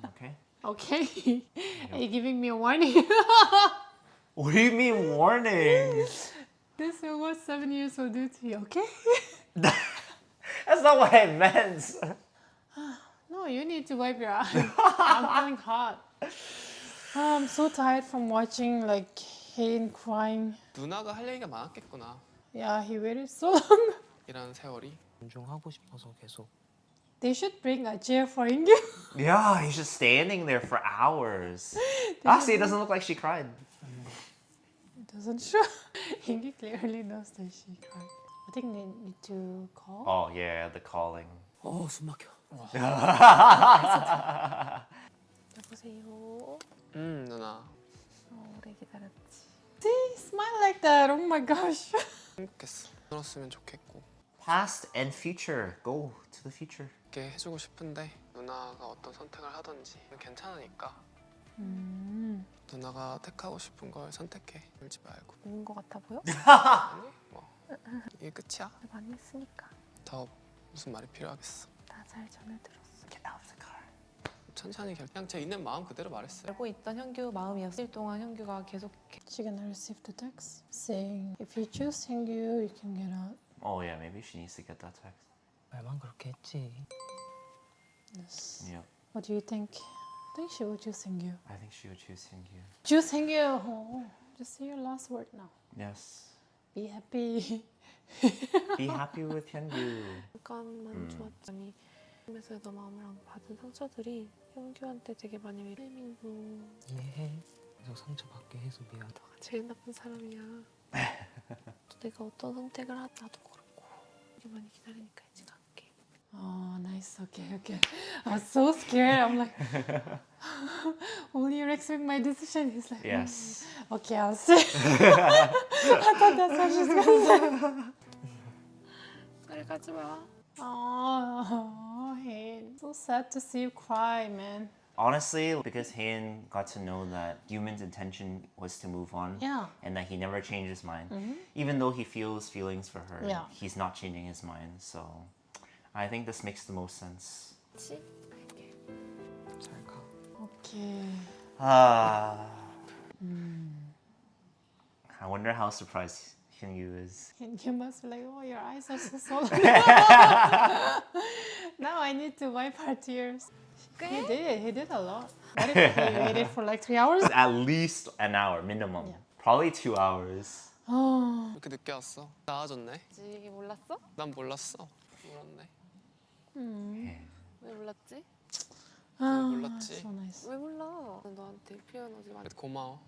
Speaker 1: Okay?
Speaker 2: Okay. Are you giving me a warning?
Speaker 1: What do you mean warning?
Speaker 2: This is what 7 years will do to you, okay?
Speaker 1: That's not what I meant.
Speaker 2: No, you need to wipe your eyes. I'm feeling hot. I'm so tired from watching like Hain crying.
Speaker 9: 누나가 할 얘기가 많았겠구나.
Speaker 2: Yeah, he waited so long.
Speaker 9: 이런 세월이.
Speaker 6: 존중하고 싶어서 계속.
Speaker 2: They should bring a chair for Ingyu.
Speaker 1: Yeah, he's just standing there for hours. Honestly, it doesn't look like she cried.
Speaker 2: It doesn't show. Ingyu clearly knows that she cried. I think they need to call.
Speaker 1: Oh yeah, the calling.
Speaker 6: 숨 막혀.
Speaker 11: 여보세요.
Speaker 9: 누나.
Speaker 11: 오래 기다렸지.
Speaker 2: See, smile like that. Oh my gosh.
Speaker 9: 행복했어. 들었으면 좋겠고.
Speaker 1: Past and future. Go to the future.
Speaker 9: 이렇게 해주고 싶은데 누나가 어떤 선택을 하든지 괜찮으니까 누나가 택하고 싶은 걸 선택해. 울지 말고.
Speaker 11: 우는 거 같아 보여?
Speaker 9: 아니 뭐 이게 끝이야.
Speaker 11: 많이 했으니까.
Speaker 9: 더 무슨 말이 필요하겠어.
Speaker 11: 다 잘 전해 들었어.
Speaker 1: Get out of the car.
Speaker 9: 천천히 그냥 제 있는 마음 그대로 말했어요.
Speaker 11: 알고 있던 형규 마음이었어. 일 동안 형규가 계속
Speaker 2: She gonna receive the text saying, if you choose Ingyu, you can get out.
Speaker 1: Oh yeah, maybe she needs to get that text.
Speaker 6: 말만 그렇게 했지.
Speaker 2: Yes.
Speaker 1: Yeah,
Speaker 2: What do you think? I think she will choose Ingyu.
Speaker 1: I think she would choose Hingyu.
Speaker 2: Choose Ingyu. Oh, just say your last word now.
Speaker 1: Yes.
Speaker 2: Be happy.
Speaker 1: Be happy with Hyungyu.
Speaker 11: 잠깐만 좋았지. 아니 팀에서 너 마음이랑 받은 상처들이 형규한테 되게 많이 혜민도
Speaker 6: 이해해. 계속 상처받게 해서 미안.
Speaker 11: 너가 제일 나쁜 사람이야. 또 내가 어떤 선택을 하든 나도 그렇고 되게 많이 기다리니까 이제 갈게.
Speaker 2: Oh, nice. Okay, okay. I was so scared. I'm like, will you respect my decision? He's like,
Speaker 1: Yes.
Speaker 2: Okay, I'll see. I thought that's what she's gonna say.
Speaker 11: 잘 가지 마.
Speaker 2: Oh, Hain. So sad to see you cry, man.
Speaker 1: Honestly, because Hain got to know that Yumin's intention was to move on
Speaker 2: Yeah.
Speaker 1: and that he never changed his mind. Even though he feels feelings for her,
Speaker 2: Yeah.
Speaker 1: he's not changing his mind. So I think this makes the most sense.
Speaker 11: 그치? 갈게.
Speaker 6: 잘 가.
Speaker 2: Okay.
Speaker 1: I wonder how surprised Hyungyu is.
Speaker 2: And you must be like, oh, your eyes are so swollen. Now I need to wipe her tears. He did a lot. What if he waited for like 3 hours?
Speaker 1: At least an hour minimum.
Speaker 2: Yeah.
Speaker 1: Probably 2 hours.
Speaker 2: Oh,
Speaker 9: 이렇게 늦게 왔어? 나아졌네?
Speaker 11: 이게 몰랐어?
Speaker 9: 난 몰랐어. 몰랐네.
Speaker 11: 왜 몰랐지?
Speaker 9: 몰랐지.
Speaker 2: so nice.
Speaker 11: 왜 몰라? 너한테 표현하지 마.
Speaker 9: 그래도 고마워.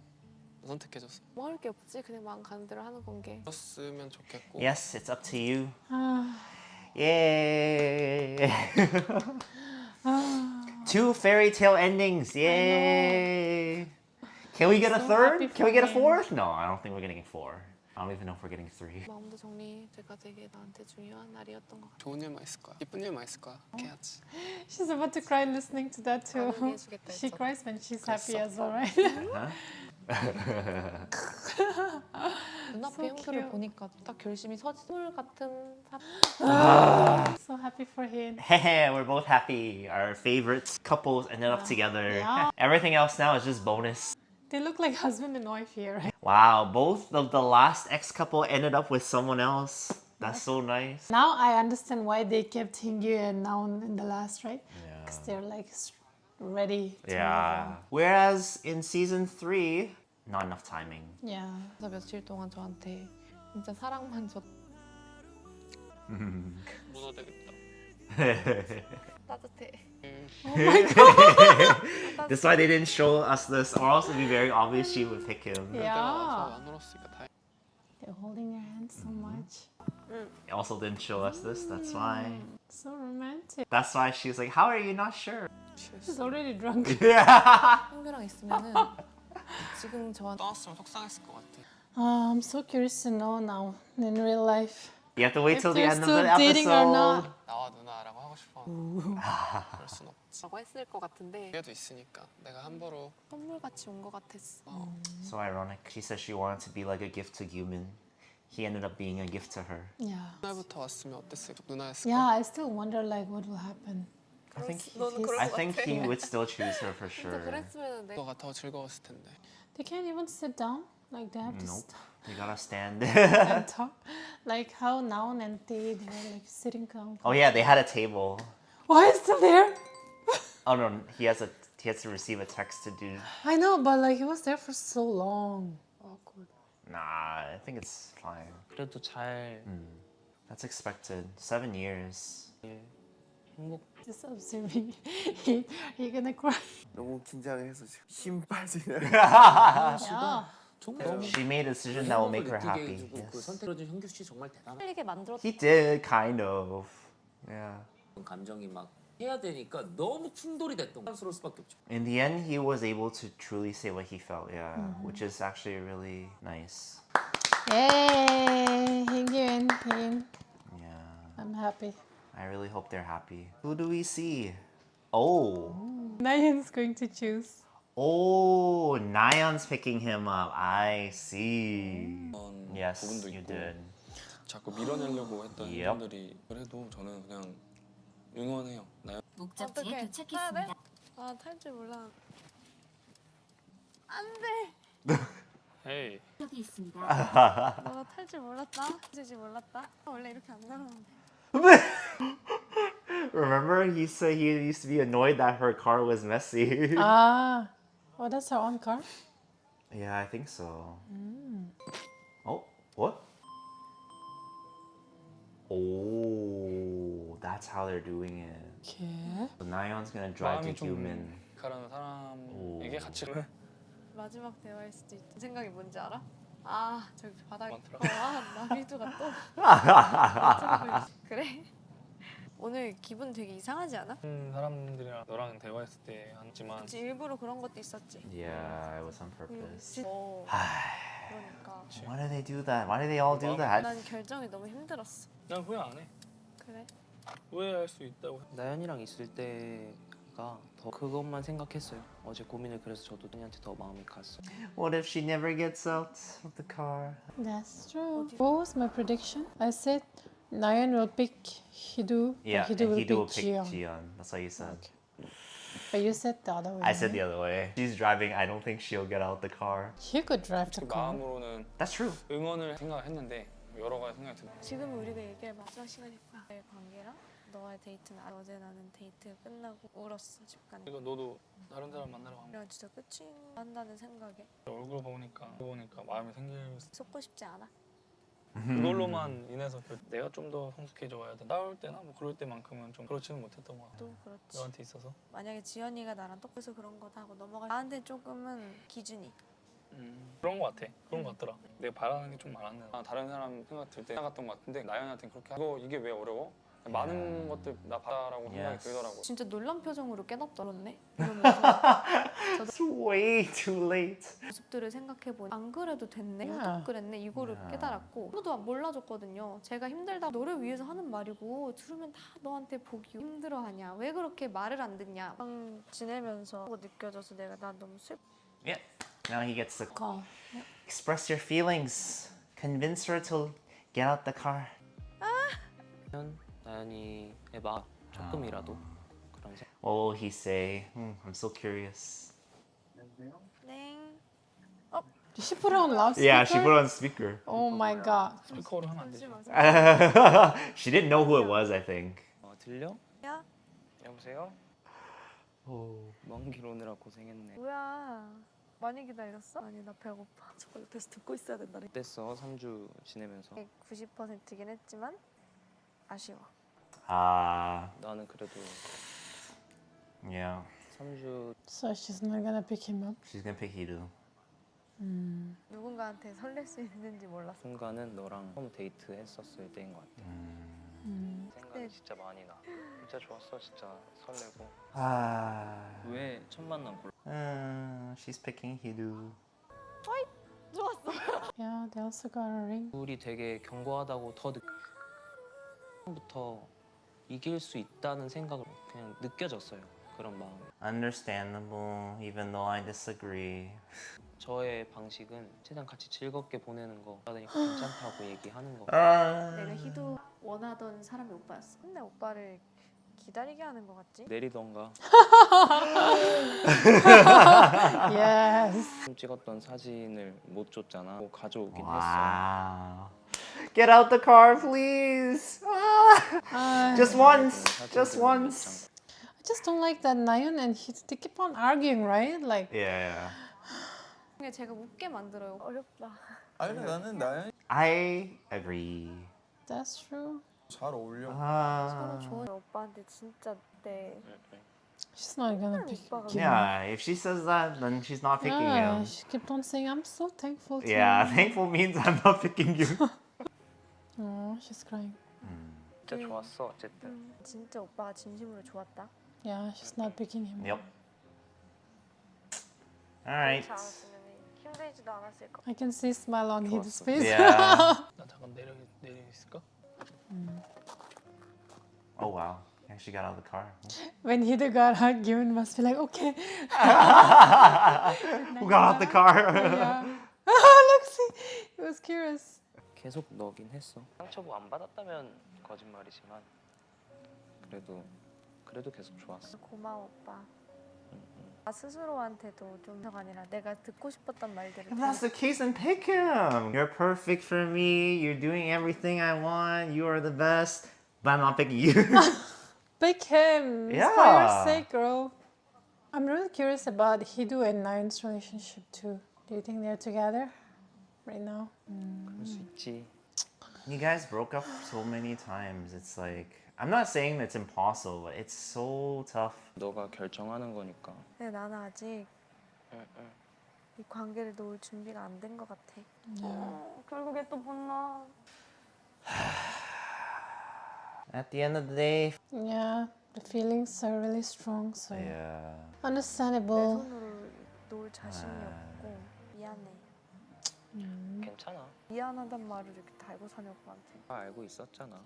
Speaker 9: 너 선택해줘서.
Speaker 11: 뭐 할 게 없지. 그냥 마음 가는 대로 하는 건게.
Speaker 9: 들었으면 좋겠고.
Speaker 1: Yes, it's up to you.
Speaker 2: Ah.
Speaker 1: Yay! 2 fairy tale endings. Yay! Can we get a
Speaker 2: so
Speaker 1: third?
Speaker 2: happy
Speaker 1: Can we get a
Speaker 2: for him.
Speaker 1: 4th? No, I don't think we're getting 4. I don't even know if we're getting 3.
Speaker 11: 마음도 정리가 되게 나한테 중요한 날이었던 것 같아.
Speaker 9: 좋은 일만 있을 거야. 예쁜 일만 있을 거야. 이렇게 해야지.
Speaker 2: She's about to cry listening to that too.
Speaker 11: 반응해 주겠다
Speaker 2: She
Speaker 11: 했잖아.
Speaker 2: cries when she's happy as well, right?
Speaker 1: Uh-huh.
Speaker 11: 눈앞에
Speaker 2: So
Speaker 11: 형들을
Speaker 2: cute.
Speaker 11: 보니까 딱 결심이 서지 물 같은 사람.
Speaker 2: So happy for him.
Speaker 1: We're both happy. Our favorite couples ended up together.
Speaker 2: Yeah.
Speaker 1: Everything else now is just bonus.
Speaker 2: They look like husband and wife here, right?
Speaker 1: Wow, both of the last ex couple ended up with someone else. That's so nice.
Speaker 2: Now I understand why they kept Hingyu and Naon in the last, right?
Speaker 1: Yeah.
Speaker 2: Because they're like ready to move
Speaker 1: Yeah. Whereas in season 3, not enough timing.
Speaker 2: on. Yeah.
Speaker 11: 그래서 며칠 동안 저한테 진짜 사랑만 줬.
Speaker 9: 묻어야 되겠다.
Speaker 8: 따뜻해.
Speaker 1: That's why they didn't show us this, or else it'd be very obvious she would pick him.
Speaker 9: 내가 와서 안 울었으니까 다행.
Speaker 2: They're holding your hand so much.
Speaker 1: They also didn't show us this, that's why.
Speaker 2: So romantic.
Speaker 1: That's why she's like, how are you not sure?
Speaker 2: She's already drunk.
Speaker 11: 형규랑 있으면은 지금 저한테
Speaker 9: 떠났으면 속상했을 것 같아.
Speaker 2: I'm so curious to know now in real life.
Speaker 1: You have to wait
Speaker 2: If
Speaker 1: till the
Speaker 2: they're
Speaker 1: end of
Speaker 2: still
Speaker 1: the
Speaker 2: dating or not.
Speaker 1: episode.
Speaker 9: 나와 누나라고 하고 싶어. 그럴 순 없지.
Speaker 11: 라고 했을 것 같은데
Speaker 9: 그게도 있으니까 내가 함부로
Speaker 11: 선물같이 온 것 같았어.
Speaker 1: So ironic. She said she wanted to be like a gift to Gyumin. He ended up being a gift to her.
Speaker 2: Yeah.
Speaker 9: 누나부터 왔으면 어땠을까? 누나였을까?
Speaker 2: Yeah, I still wonder like what will happen.
Speaker 1: I think
Speaker 11: 너는 그럴
Speaker 1: I
Speaker 11: 것
Speaker 1: think
Speaker 11: 같아.
Speaker 1: he would still choose her for
Speaker 11: 진짜
Speaker 1: sure.
Speaker 11: 그랬으면 내
Speaker 9: 너가 더 즐거웠을 텐데.
Speaker 2: They can't even sit down. Like they have to
Speaker 1: Nope.
Speaker 2: stand
Speaker 1: You gotta stand.
Speaker 2: and talk. Like how Naon and they were like sitting down.
Speaker 1: Oh yeah, they had a table.
Speaker 2: Why is still there?
Speaker 1: Oh no, he has to receive a text to do.
Speaker 2: I know, but like he was there for so long. Awkward.
Speaker 1: Nah, I think it's fine.
Speaker 6: 그래도 잘
Speaker 1: That's expected. 7 years.
Speaker 6: 행복.
Speaker 2: Just observing. You're gonna cry.
Speaker 12: 너무 긴장해서 지금 힘 빠지네.
Speaker 2: Yeah.
Speaker 6: 정말
Speaker 1: She made a decision that will make her happy.
Speaker 12: 그
Speaker 1: Yes.
Speaker 12: 선택해준 형규 씨 정말 대단한
Speaker 8: 틀리게 만들었.
Speaker 1: He did kind of. Yeah.
Speaker 12: 감정이 막 해야 되니까 너무 충돌이 됐던 거. 스러울 수밖에 없죠.
Speaker 1: In the end, he was able to truly say what he felt. Yeah, which is actually really nice.
Speaker 2: Yay! Hingyu and him.
Speaker 1: Yeah.
Speaker 2: I'm happy.
Speaker 1: I really hope they're happy. Who do we see? Oh.
Speaker 2: Nayan's going to choose.
Speaker 1: Oh, Nayeon's picking him up. I see.
Speaker 10: 그런
Speaker 1: Yes,
Speaker 10: 부분도
Speaker 1: you
Speaker 10: 있고
Speaker 1: did.
Speaker 10: 자꾸 밀어내려고 했던
Speaker 1: Yep.
Speaker 10: 분들이 그래도 저는 그냥 응원해요. 나
Speaker 8: 목적지에 도착했습니다.
Speaker 3: 아 탈 줄 몰라.
Speaker 10: 헤이
Speaker 8: 여기 있습니다.
Speaker 3: 너가 탈 줄 몰랐다. 탈줄 몰랐다. 원래 이렇게 안 나가는데.
Speaker 1: Remember, he said he used to be annoyed that her car was messy.
Speaker 2: Ah. Oh, that's her own car?
Speaker 1: Yeah, I think so. Oh, what? Oh, that's how they're doing it.
Speaker 2: Okay.
Speaker 1: So Nayeon's gonna drive to
Speaker 10: 마음이 좀
Speaker 1: Gyumin.
Speaker 10: 가라는 사람에게
Speaker 1: 오.
Speaker 10: 같이
Speaker 3: 마지막 대화일 수도 있다. 생각이 뭔지 알아? 아 저기 바닥에
Speaker 10: 많더라.
Speaker 3: 아 나비두가 또 그래? 오늘 기분 되게 이상하지 않아?
Speaker 10: 사람들이랑 너랑 대화했을 때 하지만
Speaker 3: 그치 일부러 그런 것도 있었지.
Speaker 1: Yeah, it was on purpose.
Speaker 3: 그러니까
Speaker 1: Why do they do that? Why do they all do that?
Speaker 3: 난 결정이 너무 힘들었어.
Speaker 10: 난 후회 안 해.
Speaker 3: 그래?
Speaker 10: 후회할 수 있다고.
Speaker 6: 나연이랑 있을 때가 더 그것만 생각했어요. 어제 고민을 그래서 저도 나연이한테 더 마음이 갔어.
Speaker 1: What if she never gets out of the car?
Speaker 2: That's true. What was my prediction? I said Nayeon will pick Hidu.
Speaker 1: Yeah,
Speaker 2: Hidu will
Speaker 1: Hidu will
Speaker 2: pick
Speaker 1: pick
Speaker 2: Jiyeon.
Speaker 1: Jiyeon. That's what you said.
Speaker 2: But you said the other way.
Speaker 1: I said
Speaker 2: right?
Speaker 1: the other way. She's driving. I don't think she'll get out the car.
Speaker 2: He could drive the
Speaker 10: 그
Speaker 2: car.
Speaker 10: 마음으로는
Speaker 1: That's true.
Speaker 10: 응원을 생각했는데 여러 가지 생각이 들어.
Speaker 3: 지금 우리가 얘기할 마지막 시간일 거야. 나의 관계랑 너와의 데이트는 어제 나는 데이트 끝나고 울었어 집 가는.
Speaker 10: 그러니까 너도 다른 사람 만나러 가면
Speaker 3: 이런 진짜 끝이 한다는 생각에
Speaker 10: 얼굴 보니까 마음이 생길 수.
Speaker 3: 속고 싶지 않아.
Speaker 10: 그걸로만 인해서 내가 좀 더 성숙해져야 돼. 싸울 때나 뭐 그럴 때만큼은 좀 그렇지는 못했던 것 같아.
Speaker 3: 또 그렇지.
Speaker 10: 너한테 있어서.
Speaker 3: 만약에 지연이가 나랑 똑같아서 그런 거다 하고 넘어가. 나한테 조금은 기준이.
Speaker 10: 그런 것 같아. 그런 것 같더라. 내가 바라는 게 좀 많았네. 다른 사람 생각 들 때 생각했던 것 같은데 나연한테는 그렇게 이게 왜 어려워? 많은 것들 나 봐라고 생각이
Speaker 1: Yes.
Speaker 10: 들더라고.
Speaker 3: 진짜 놀란 표정으로 깨닫더랬네.
Speaker 1: It's way too late.
Speaker 3: 모습들을 생각해보니 안 그래도 됐네.
Speaker 2: Yeah.
Speaker 3: 또 그랬네. 이거를
Speaker 1: Yeah.
Speaker 3: 깨달았고 아무도 몰라줬거든요. 제가 힘들다 너를 위해서 하는 말이고 들으면 다 너한테 보기 힘들어하냐. 왜 그렇게 말을 안 듣냐. 지내면서 느껴져서 내가 난 너무 슬.
Speaker 1: Yeah. Now he gets to
Speaker 2: Call.
Speaker 1: express your feelings. Convince her to get out the car.
Speaker 6: 나연이의 마음 조금이라도 그런 생각.
Speaker 1: What will he say? I'm so curious.
Speaker 3: 네.
Speaker 2: Did she put it on loudspeaker?
Speaker 1: Yeah, she put it on speaker.
Speaker 2: Oh my god.
Speaker 9: 스피커로 하면 안 되죠?
Speaker 1: She didn't know who it was, I think.
Speaker 6: 들려?
Speaker 3: 야,
Speaker 6: 여보세요? 먼 길 오느라 고생했네.
Speaker 3: 뭐야? 많이 기다렸어? 아니 나 배고파. 저거 옆에서 듣고 있어야 된다.
Speaker 6: 어땠어? 3주 지내면서?
Speaker 3: 90%긴 했지만 아쉬워.
Speaker 6: 나는 그래도
Speaker 1: Yeah.
Speaker 6: 3주
Speaker 2: So she's not gonna pick him up.
Speaker 1: She's gonna pick Hidu.
Speaker 3: 누군가한테 설렐 수 있는지 몰랐어.
Speaker 6: 순간은 너랑 처음 데이트 했었을 때인 것 같아. 생각이 진짜 많이 나. 진짜 좋았어, 진짜 설레고. 왜 첫 만남 골라?
Speaker 1: She's picking Hidu.
Speaker 3: 좋았어.
Speaker 2: Yeah, they also got a ring.
Speaker 6: 둘이 되게 견고하다고 더 처음부터 이길 수 있다는 생각을 그냥 느껴졌어요. 그런 마음이.
Speaker 1: Understandable, even though I disagree.
Speaker 6: 저의 방식은 최대한 같이 즐겁게 보내는 거 그러니까 괜찮다고 얘기하는 거.
Speaker 3: 내가 희도 원하던 사람이 오빠였어. 근데 오빠를 기다리게 하는 것 같지?
Speaker 6: 내리던가.
Speaker 2: Yes.
Speaker 6: 찍었던 사진을 못 줬잖아. 뭐 가져오긴 했어.
Speaker 1: Wow. Get out the car, please. Just once. Just once.
Speaker 2: I just don't like that Nayeon and they keep on arguing, right? Like,
Speaker 1: Yeah.
Speaker 3: 그냥 제가 웃게 만들어요. 어렵다.
Speaker 10: 아니 나는 나연
Speaker 1: I agree.
Speaker 2: that's true.
Speaker 10: 잘 어울려.
Speaker 3: 서로 좋은 오빠한테 진짜 네.
Speaker 2: She's not gonna pick
Speaker 3: 오빠가
Speaker 2: him.
Speaker 1: Yeah, if she says that, then she's not picking
Speaker 2: Yeah,
Speaker 1: him.
Speaker 2: she kept on saying, I'm so thankful to
Speaker 1: Yeah,
Speaker 2: you.
Speaker 1: thankful means I'm not picking you.
Speaker 2: Oh, she's crying.
Speaker 6: 진짜 좋았어 어쨌든.
Speaker 3: 진짜 오빠가 진심으로 좋았다.
Speaker 2: Yeah, she's not picking him.
Speaker 1: Yep. All right.
Speaker 3: 잘했으면 힘들지도 않았을 거.
Speaker 2: I can see smile on his face.
Speaker 1: Yeah.
Speaker 9: 나 잠깐 내려 있을까?
Speaker 1: Oh wow. Yeah, she got out of the car.
Speaker 2: When Hida got hug, Yoon must be like, okay.
Speaker 1: Who got out the car?
Speaker 2: Yeah. Look, see, he was curious.
Speaker 6: 계속 너긴 했어. 상처 안 받았다면 거짓말이지만 그래도 계속 좋았어.
Speaker 3: 고마워 오빠. 나 스스로한테도 좀가 아니라 내가 듣고 싶었던 말들을
Speaker 1: If that's the case, then pick him. You're perfect for me. You're doing everything I want. You are the best. But I'm not picking you.
Speaker 2: Pick him. It's for your sake, girl. I'm really curious about Hidu and Nayeon's relationship too. Do you think they're together right now?
Speaker 6: 그럴 수 있지.
Speaker 1: You guys broke up so many times. It's like, I'm not saying it's impossible, but it's so tough.
Speaker 6: 너가 결정하는 거니까.
Speaker 3: 근데 나는 아직 이 관계를 놓을 준비가 안 된 것 같아. 결국에 또 못나.
Speaker 1: At the end of the day,
Speaker 2: Yeah, the feelings are really strong, so
Speaker 1: yeah.
Speaker 3: 내
Speaker 2: understandable.
Speaker 3: 손으로 놓을 자신이 없고 미안해.
Speaker 6: 괜찮아.
Speaker 3: 미안하단 말을 이렇게 달고 사는 오빠한테.
Speaker 6: 다 알고 있었잖아.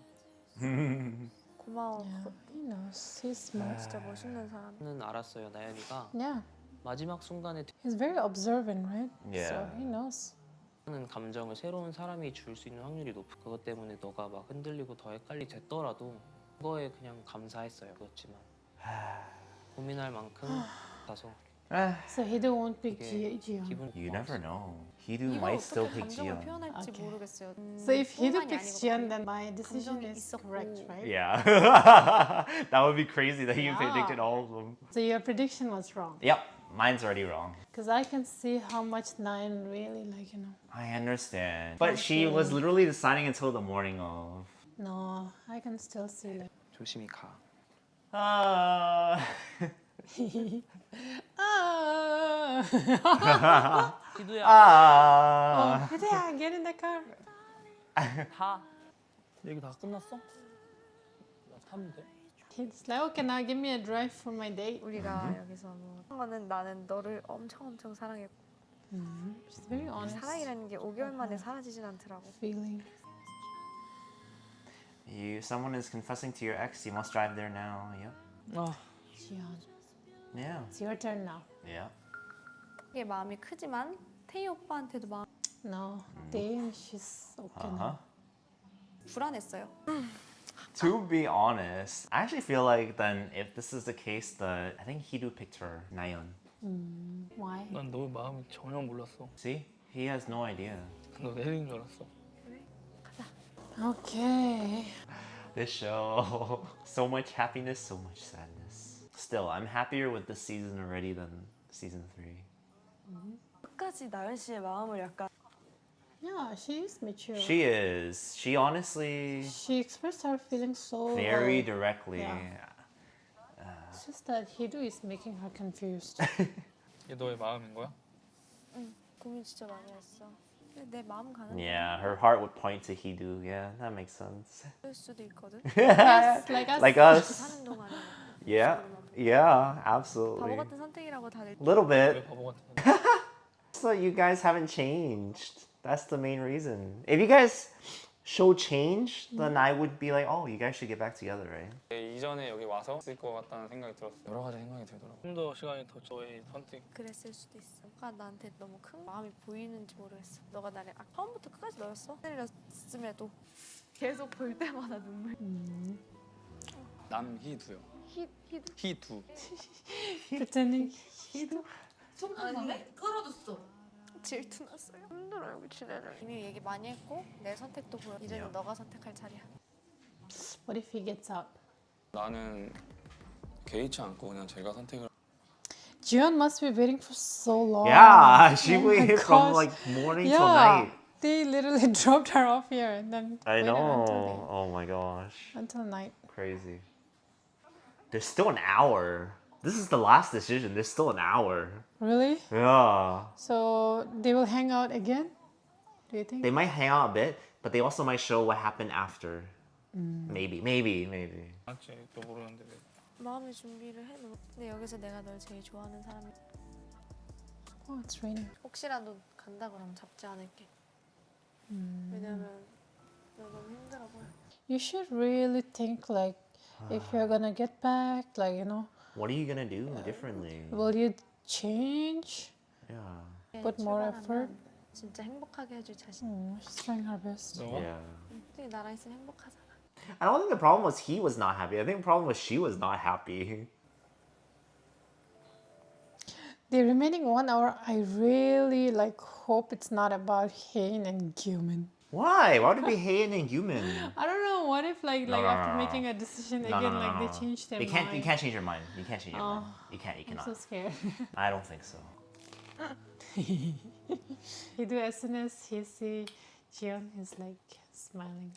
Speaker 3: 고마워.
Speaker 2: Yeah, he knows. He's smart.
Speaker 3: 진짜 멋있는 사람.
Speaker 6: 는 알았어요. 나연이가
Speaker 2: Yeah,
Speaker 6: 마지막 순간에
Speaker 2: he's very observant, right?
Speaker 1: Yeah.
Speaker 2: So he knows.
Speaker 6: 하는 감정을 새로운 사람이 줄 수 있는 확률이 높고 그것 때문에 너가 막 흔들리고 더 헷갈리게 됐더라도 그거에 그냥 감사했어요. 그렇지만 고민할 만큼 가서
Speaker 2: So Hidu won't pick
Speaker 6: 이게
Speaker 2: Jiyeon.
Speaker 6: 기분
Speaker 1: You never know. Hidu
Speaker 3: 이걸
Speaker 1: might still
Speaker 3: 어떻게
Speaker 1: pick
Speaker 3: 감정을
Speaker 1: Jiyeon.
Speaker 3: 표현할지
Speaker 2: Okay.
Speaker 3: 모르겠어요.
Speaker 2: So if Hidu
Speaker 3: 뿐만이
Speaker 2: picks
Speaker 3: 아니고
Speaker 2: Jiyeon, then my decision
Speaker 3: 감정이
Speaker 2: is
Speaker 3: 있었고.
Speaker 2: correct, right?
Speaker 1: Yeah. That would be crazy that you
Speaker 2: Yeah.
Speaker 1: predicted all of them.
Speaker 2: So your prediction was wrong.
Speaker 1: Yep, mine's already wrong.
Speaker 2: Because I can see how much Nayeon really
Speaker 1: I understand. But she was literally deciding until the morning of.
Speaker 2: No, I can still see like.
Speaker 6: 조심히 가. 희두야.
Speaker 2: Oh, yeah, get in the car.
Speaker 6: 타. 얘기 다 끝났어? 나 타면 돼?
Speaker 2: He's like, okay, now give me a drive for my date.
Speaker 3: 우리가 여기서 뭐 한 거는 나는 너를 엄청 사랑했고
Speaker 2: She's very honest.
Speaker 3: 사랑이라는 게 5개월 만에 사라지진 않더라고.
Speaker 2: Feeling.
Speaker 1: Someone is confessing to your ex. You must drive there now. Yep.
Speaker 2: Jiyeon,
Speaker 1: Yeah.
Speaker 2: it's your turn now.
Speaker 1: Yeah.
Speaker 3: 이게 마음이 크지만 태희 오빠한테도 마음
Speaker 2: No, damn, she's okay now.
Speaker 3: 불안했어요.
Speaker 1: To be honest, I actually feel like then if this is the case, that I think Hidu picked her, Nayeon.
Speaker 2: Why?
Speaker 6: 난 너 마음이 전혀 몰랐어.
Speaker 1: See, he has no idea.
Speaker 6: 너 혜린인 줄 알았어.
Speaker 2: Okay.
Speaker 1: This show, so much happiness, so much sadness. Still, I'm happier with this season already than season 3.
Speaker 3: 끝까지 나연 씨의 마음을 약간
Speaker 2: Yeah, she is mature.
Speaker 1: She is. She honestly,
Speaker 2: She expressed her feelings so
Speaker 1: very
Speaker 2: well.
Speaker 1: directly.
Speaker 2: Yeah. It's just that Hidu is making her confused.
Speaker 6: 얘 너의 마음인 거야?
Speaker 3: 응, 고민 진짜 많이 했어. 근데 내 마음 가는
Speaker 1: Yeah, her heart would point to Hidu. Yeah, that makes sense.
Speaker 3: 될 수도 있거든.
Speaker 2: Yes, like us.
Speaker 1: Like us.
Speaker 3: 사는 동안에
Speaker 1: Yeah, yeah,
Speaker 3: 바보
Speaker 1: absolutely.
Speaker 3: 같은 선택이라고 다들
Speaker 1: Little
Speaker 6: 왜
Speaker 1: bit.
Speaker 6: 바보 같은
Speaker 1: So you guys haven't changed. That's the main reason. If you guys show change, then I would be like, oh, you guys should get back together, right?
Speaker 6: 이전에 여기 와서 쓸 것 같다는 생각이 들었어. 여러 가지 생각이 들더라고. 좀 더 시간이 더 저의 선택.
Speaker 3: 그랬을 수도 있어. 오빠 나한테 너무 큰 마음이 보이는지 모르겠어. 너가 나를 처음부터 끝까지 너였어. 때렸음에도 계속 볼 때마다 눈물.
Speaker 6: 남희두요.
Speaker 3: 히도
Speaker 6: 희두.
Speaker 2: Pretending.
Speaker 8: 아닌데? 끌어줬어.
Speaker 3: 질투 났어요. 힘들어요, 여기 지내는. 이미 얘기 많이 했고 내 선택도 보여. 이제는 너가 선택할 차례야.
Speaker 2: What if he gets out?
Speaker 6: 나는 개의치 않고 그냥 제가 선택을.
Speaker 2: Jiyeon must be waiting for so long.
Speaker 1: Yeah, she
Speaker 2: Oh my
Speaker 1: waited from
Speaker 2: gosh.
Speaker 1: like morning till
Speaker 2: Yeah,
Speaker 1: night.
Speaker 2: they literally dropped her off here and then
Speaker 1: I
Speaker 2: waited
Speaker 1: know. Oh my gosh.
Speaker 2: until night.
Speaker 1: Crazy. There's still an hour. This is the last decision. There's still an hour.
Speaker 2: Really?
Speaker 1: Yeah.
Speaker 2: So they will hang out again? Do you think?
Speaker 1: They might hang out a bit, but they also might show what happened after. Maybe.
Speaker 6: 맞지? 또 모르는데 왜.
Speaker 3: 마음의 준비를 해놓. 근데 여기서 내가 널 제일 좋아하는 사람이.
Speaker 2: Oh, it's raining.
Speaker 3: 혹시라도 간다 그러면 잡지 않을게. 왜냐면 너 너무 힘들어 보여.
Speaker 2: You should really think like if you're gonna get back, like
Speaker 1: What are you gonna do differently?
Speaker 2: will you change?
Speaker 1: Yeah.
Speaker 2: Put more effort?
Speaker 3: 진짜 행복하게 해줄 자신.
Speaker 2: She's trying her best.
Speaker 1: Yeah.
Speaker 3: 되게 나랑 있으면 행복하잖아.
Speaker 1: I don't think the problem was he was not happy. I think the problem was she was not happy.
Speaker 2: The remaining 1 hour, I really hope it's not about Hain and Gilman.
Speaker 1: Why? Why would it be Hae and human?
Speaker 2: I don't know. What if
Speaker 1: No,
Speaker 2: after
Speaker 1: no.
Speaker 2: making a decision
Speaker 1: No,
Speaker 2: again,
Speaker 1: no, no, no,
Speaker 2: they
Speaker 1: no.
Speaker 2: change their
Speaker 1: You
Speaker 2: mind?
Speaker 1: can't change your mind. You can't change your mind. You can't. You
Speaker 2: I'm
Speaker 1: cannot.
Speaker 2: so scared.
Speaker 1: I don't think so.
Speaker 2: He do as soon as he see Jiyeon, he's like smiling.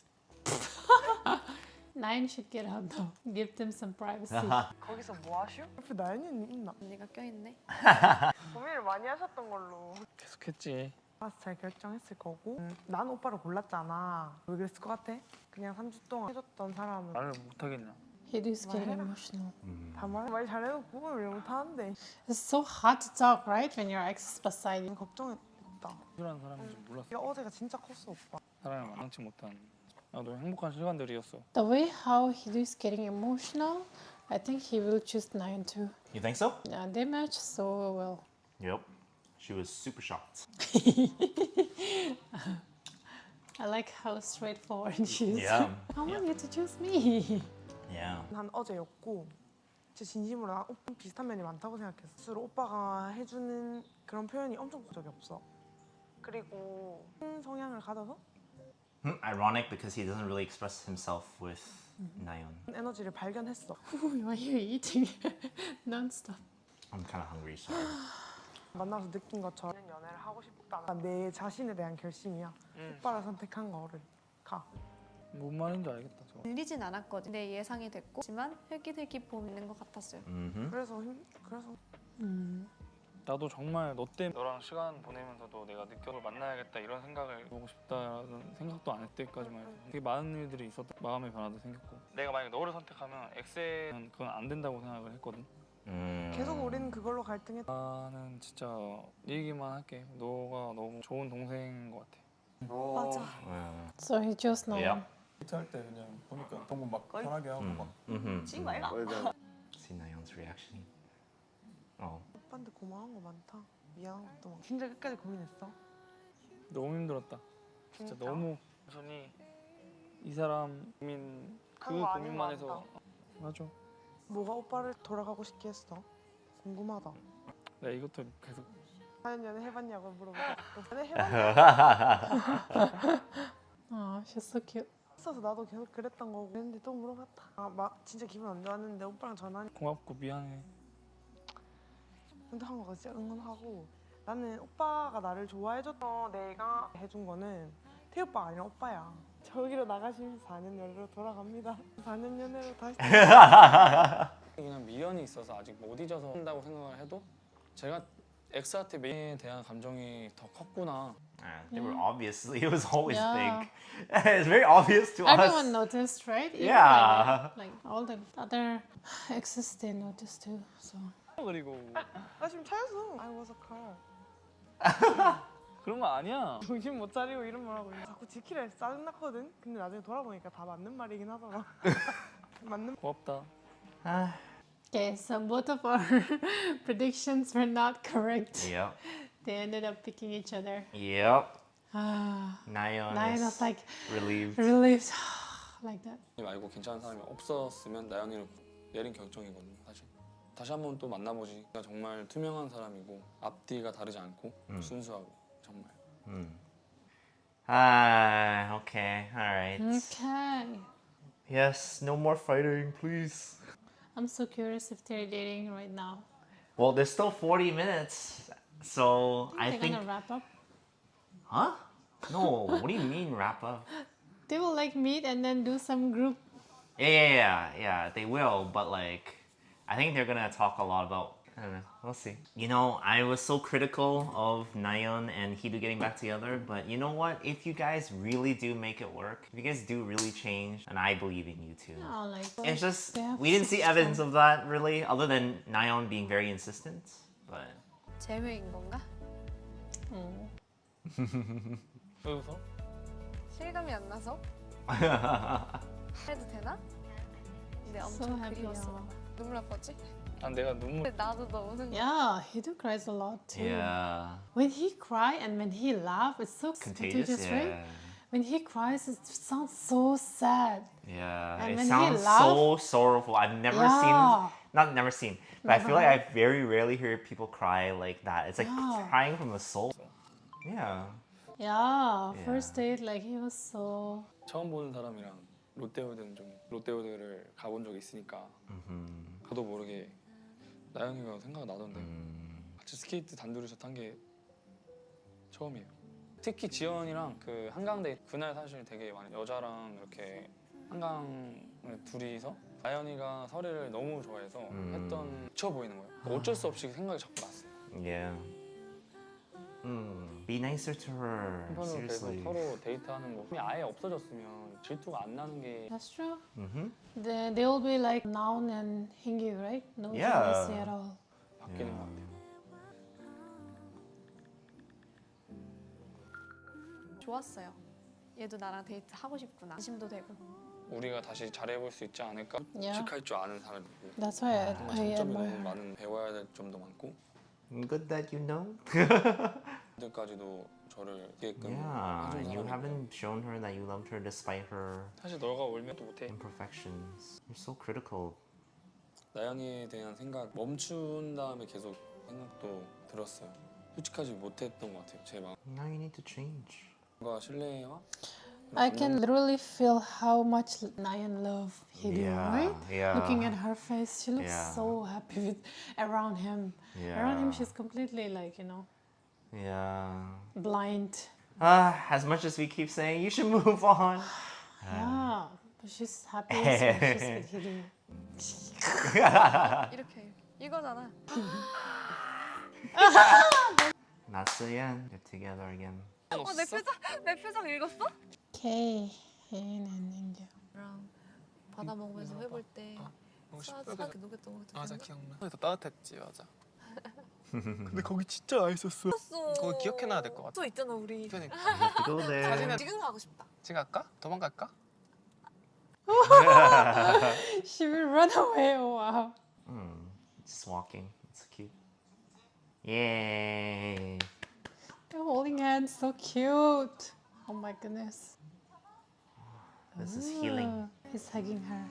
Speaker 2: Nine should get out though. Give them some privacy.
Speaker 7: 거기서 뭐 하시오? 옆에 나연이는 있나?
Speaker 3: 언니가 껴있네.
Speaker 7: 고민을 많이 하셨던 걸로.
Speaker 6: 계속했지.
Speaker 7: 알아서 잘 결정했을 거고. 난 오빠를 골랐잖아. 왜 그랬을 것 같아? 그냥 3주 동안 해줬던 사람은
Speaker 6: 말을 못하겠냐?
Speaker 2: He is getting emotional.
Speaker 7: 다 말 잘해놓고 왜 못하는데.
Speaker 2: It's so hard to talk, right? When your ex is beside you.
Speaker 7: 걱정했다.
Speaker 6: 특별한 사람인지 몰랐어.
Speaker 7: 야, 어제가 진짜 컸어, 오빠.
Speaker 6: 사람을 만나지 못한. 나도 행복한 시간들이었어.
Speaker 2: The way how he is getting emotional, I think he will choose Nine too.
Speaker 1: You think so?
Speaker 2: Yeah, they match so well.
Speaker 1: Yep. She was super shocked.
Speaker 2: I like how straightforward she is.
Speaker 1: Yeah.
Speaker 2: I want you to choose me.
Speaker 1: Yeah.
Speaker 7: 난 어제였고 진짜 진심으로 난 오빠 비슷한 면이 많다고 생각했어. 스스로 오빠가 해주는 그런 표현이 엄청 본 적이 없어. 그리고 성향을 가져서
Speaker 1: Ironic because he doesn't really express himself with Nayeon.
Speaker 7: 에너지를 발견했어.
Speaker 2: Why are you eating non-stop?
Speaker 1: I'm kind of hungry, sorry.
Speaker 7: 만나서 느낀 것처럼 연애를 하고 싶다. 내 자신에 대한 결심이야. 오빠를 선택한 거를 가.
Speaker 6: 뭔 말인지 알겠다. 저거.
Speaker 3: 들리진 않았거든. 내 예상이 됐고, 하지만 획기적이 보이는 것 같았어요.
Speaker 7: 그래서
Speaker 6: 나도 정말 너 때문에 너랑 시간 보내면서도 내가 느껴서 만나야겠다 이런 생각을 해보고 싶다라는 생각도 안 할 때까지만 해도 되게 많은 일들이 있었다. 마음의 변화도 생겼고 내가 만약에 너를 선택하면 X는 그건 안 된다고 생각을 했거든.
Speaker 7: 계속 우리는 그걸로 갈등했다.
Speaker 6: 나는 진짜 네 얘기만 할게. 너가 너무 좋은 동생인 것 같아.
Speaker 3: 맞아.
Speaker 2: So he chose Nine.
Speaker 1: Yeah.
Speaker 13: 데이트할 때 그냥 보니까 너무 막 편하게 하고 막
Speaker 1: See Nayeon's reaction. Oh.
Speaker 7: 오빠한테 고마운 거 많다. 미안. 또 막 진짜 끝까지 고민했어.
Speaker 13: 너무 힘들었다. 진짜
Speaker 7: 진짜?
Speaker 13: 너무 전이 이 사람 고민 그
Speaker 7: 그거 아닌
Speaker 13: 고민만
Speaker 7: 것
Speaker 13: 해서
Speaker 7: 같다.
Speaker 13: 맞아.
Speaker 7: 뭐가 오빠를 돌아가고 싶게 했어? 궁금하다.
Speaker 13: 내가 이것도 계속
Speaker 7: 4년 연애 해봤냐고 물어보고 연애 해봤냐고.
Speaker 2: Oh, she's so cute.
Speaker 7: 있어서 나도 계속 그랬던 거고 근데 또 물어봤다. 아 막 진짜 기분 안 좋았는데 오빠랑 전화하니
Speaker 13: 고맙고 미안해.
Speaker 7: 근데 한 거가 진짜 응원하고 나는 오빠가 나를 좋아해줬던 내가 해준 거는 태우 오빠가 아니라 오빠야. 저기로 나가시면서 4년 연애로 돌아갑니다. 4년 연애로 다시
Speaker 13: 그냥 미련이 있어서 아직 못 잊어서 한다고 생각을 해도 제가 엑스한테 매에 대한 감정이 더 컸구나.
Speaker 1: They were obviously, it was always
Speaker 2: Yeah.
Speaker 1: big. It's very obvious to
Speaker 2: Everyone
Speaker 1: us.
Speaker 2: noticed, right? Even
Speaker 1: Yeah.
Speaker 2: like all the other exes, they noticed too. So
Speaker 13: 그리고
Speaker 7: 나 지금 차였어. I was a car.
Speaker 13: 그런 거 아니야.
Speaker 7: 정신 못 차리고 이런 말 하고 자꾸 지키려 해서 짜증났거든. 근데 나중에 돌아보니까 다 맞는 말이긴 하더라. 맞는
Speaker 13: 고맙다.
Speaker 2: okay, so both of our predictions were not correct.
Speaker 1: Yep.
Speaker 2: They ended up picking each other.
Speaker 1: Yep.
Speaker 2: Ah,
Speaker 1: Nayeon
Speaker 2: Nayeon
Speaker 1: is
Speaker 2: was like
Speaker 1: relieved.
Speaker 2: relieved, like that.
Speaker 13: 말고 괜찮은 사람이 없었으면 나연이를 내린 결정이거든요. 사실 다시 한번 또 만나보지. 그러니까 정말 투명한 사람이고 앞뒤가 다르지 않고 순수하고 정말.
Speaker 1: Okay. All right.
Speaker 2: Okay.
Speaker 1: Yes, no more fighting, please.
Speaker 2: I'm so curious if they're dating right now.
Speaker 1: Well, there's still 40 minutes, so I
Speaker 2: They're
Speaker 1: think.
Speaker 2: gonna wrap up.
Speaker 1: Huh? No. What do you mean wrap up?
Speaker 2: They will like meet and then do some group.
Speaker 1: Yeah. They will, but like, I think they're gonna talk a lot about. I don't know. We'll see. You know, I was so critical of Nayeon and Hidu getting back together, but you know what? If you guys really do make it work, if you guys do really change, and I believe in you too.
Speaker 2: Oh, like
Speaker 1: It's just
Speaker 2: they have
Speaker 1: we didn't see
Speaker 2: such
Speaker 1: evidence
Speaker 2: fun.
Speaker 1: of that really, other than Nayeon being very insistent. But
Speaker 3: 제외인 건가?
Speaker 13: 왜 웃어?
Speaker 3: 실감이 안 나서? 해도 되나? 근데
Speaker 2: So
Speaker 3: 엄청
Speaker 2: happy.
Speaker 3: 그리웠어. 눈물 날 뻔했지?
Speaker 13: 아 내가 눈물.
Speaker 3: 근데 나도 너 우는 거.
Speaker 2: Yeah, Hidu cries a lot too.
Speaker 1: yeah,
Speaker 2: When he cry and when he laugh, it's so
Speaker 1: contagious.
Speaker 2: right?
Speaker 1: Yeah,
Speaker 2: When he cries, it sounds so sad.
Speaker 1: yeah.
Speaker 2: And
Speaker 1: It
Speaker 2: when he
Speaker 1: sounds
Speaker 2: laugh-
Speaker 1: so sorrowful. I've never seen,
Speaker 2: Yeah.
Speaker 1: not never seen, but I feel like I very rarely hear people cry like that. It's like
Speaker 2: Yeah.
Speaker 1: crying from the soul. Yeah.
Speaker 2: Yeah,
Speaker 1: Yeah.
Speaker 2: first date, like he was so.
Speaker 13: 처음 보는 사람이랑 롯데월드를 가본 적이 있으니까 저도 모르게 나영이가 생각나던데 같이 스케이트 단둘이서 탄 게 처음이에요. 특히 지연이랑 그 한강데이 그날 사실 되게 많이 여자랑 이렇게 한강을 둘이서 나연이가 설이를 너무 좋아해서 했던 미쳐 보이는 거예요. 어쩔 수 없이 생각이 자꾸 났어요.
Speaker 1: Yeah. Be nicer to her.
Speaker 13: 한편으로 계속
Speaker 1: Seriously.
Speaker 13: 서로 데이트하는 모습이 아예 없어졌으면 질투가 안 나는 게
Speaker 2: That's true.
Speaker 1: Mm-hmm.
Speaker 2: They will be like Naon and Hingyu, right? No
Speaker 1: Yeah.
Speaker 2: jealousy at all.
Speaker 13: 바뀌는 것 같아요.
Speaker 3: 좋았어요. 얘도 나랑 데이트 하고 싶구나. 안심도 되고.
Speaker 13: 우리가 다시 잘해볼 수 있지 않을까?
Speaker 2: Yeah.
Speaker 13: 씩할 줄 아는 사람이고
Speaker 2: That's why I
Speaker 13: 장점이 너무
Speaker 2: admire.
Speaker 13: 많은 배워야 될 점도 많고
Speaker 1: Good that you know.
Speaker 13: 그들까지도 저를 이게끔
Speaker 1: Yeah,
Speaker 13: 해준
Speaker 1: you
Speaker 13: 사람이고
Speaker 1: haven't shown her that you loved her despite her
Speaker 13: 사실 너가 울면 또 못해.
Speaker 1: imperfections. You're so critical.
Speaker 13: 나연이에 대한 생각 멈춘 다음에 계속 생각도 들었어요. 솔직하지 못했던 것 같아요. 제 마음과
Speaker 1: Now you need to change.
Speaker 13: 신뢰와
Speaker 2: I can literally feel how much Nayan love Hidu, right?
Speaker 1: Yeah.
Speaker 2: Looking at her face, she looks
Speaker 1: Yeah.
Speaker 2: so happy with around him.
Speaker 1: Yeah.
Speaker 2: Around him, she's completely like,
Speaker 1: Yeah.
Speaker 2: blind.
Speaker 1: As much as we keep saying you should move on.
Speaker 2: Yeah, but she's happy when she's with Hidu.
Speaker 3: 이렇게 이거잖아.
Speaker 1: Natsuyan, they're together again.
Speaker 3: 내 표정 읽었어?
Speaker 2: Okay, and Hingyu.
Speaker 3: 랑 바다 먹으면서 해볼 때 사드 녹였던 거 같은데.
Speaker 9: 맞아 기억나. 더 따뜻했지 맞아. 근데 거기 진짜 맛있었어. 그거 기억해놔야 될 것 같아.
Speaker 11: 또 있잖아 우리.
Speaker 9: 그러니까.
Speaker 1: Go there.
Speaker 9: 사진은
Speaker 11: 지금 가고 싶다.
Speaker 9: 지금 갈까? 도망갈까?
Speaker 2: She will run away. Oh, wow.
Speaker 1: Just walking. It's cute. Yay.
Speaker 2: They're holding hands, so cute. Oh my goodness.
Speaker 1: This is healing.
Speaker 2: He's hugging her.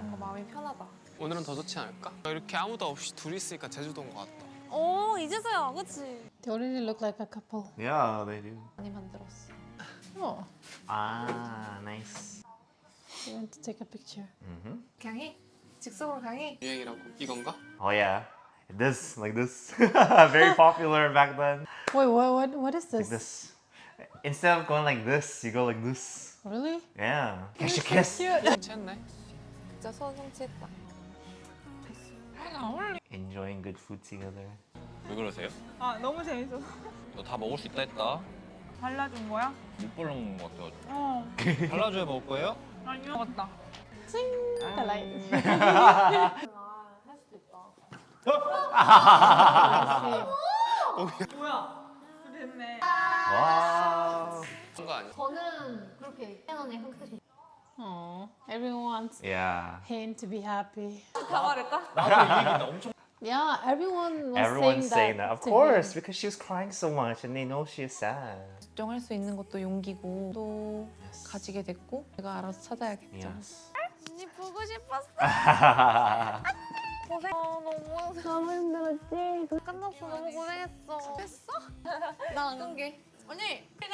Speaker 11: 뭔가 마음이 편하다.
Speaker 9: 오늘은 더 좋지 않을까? 이렇게 아무도 없이 둘이 있으니까 제주도인 것 같다.
Speaker 3: 오 이제서야 그치?
Speaker 2: They already look like a couple.
Speaker 1: Yeah, they do.
Speaker 11: 많이 만들었어.
Speaker 2: Oh,
Speaker 1: Ah, nice.
Speaker 2: they want to take a picture.
Speaker 1: Mm-hmm.
Speaker 11: 강해? 즉석으로 강해?
Speaker 9: 유행이라고 이건가?
Speaker 1: Oh yeah, this like this, very popular back then.
Speaker 2: Wait, what is
Speaker 1: Like
Speaker 2: this?
Speaker 1: this. Instead of going like this, you go like this.
Speaker 2: Really?
Speaker 1: Yeah. Kiss your kiss.
Speaker 9: 취했네.
Speaker 11: 진짜 소원 성취했다.
Speaker 1: Enjoying good food together.
Speaker 10: 왜 그러세요?
Speaker 4: 아 너무 재밌어.
Speaker 10: 너 다 먹을 수 있다 했다.
Speaker 4: 발라준 거야?
Speaker 10: 못 발라먹는 것 같아가지고.
Speaker 4: 어.
Speaker 10: 발라줘야 먹을 거예요?
Speaker 4: 아니요. 먹었다.
Speaker 2: I like.
Speaker 4: 뭐야? 됐네.
Speaker 1: Wow.
Speaker 9: 그런 거 아니야?
Speaker 8: 저는 그렇게 태연의 형태죠.
Speaker 2: Oh, everyone wants
Speaker 1: Yeah.
Speaker 2: him to be happy.
Speaker 3: 다 말할까?
Speaker 10: 나도 이 얘기 나 엄청.
Speaker 2: Yeah, everyone was
Speaker 1: Everyone's saying that. Of
Speaker 2: to
Speaker 1: course,
Speaker 2: him.
Speaker 1: because she was crying so much and they know she is sad.
Speaker 11: 걱정할 수 있는 것도 용기고 또
Speaker 1: Yes.
Speaker 11: 가지게 됐고 내가 알아서 찾아야겠죠.
Speaker 1: Yes.
Speaker 3: 언니 보고 싶었어.
Speaker 1: yeah.
Speaker 3: 고생. 너무 힘들었지. 끝났어. 너무 고생했어. 됐어? 나안 간게. 언니 그래?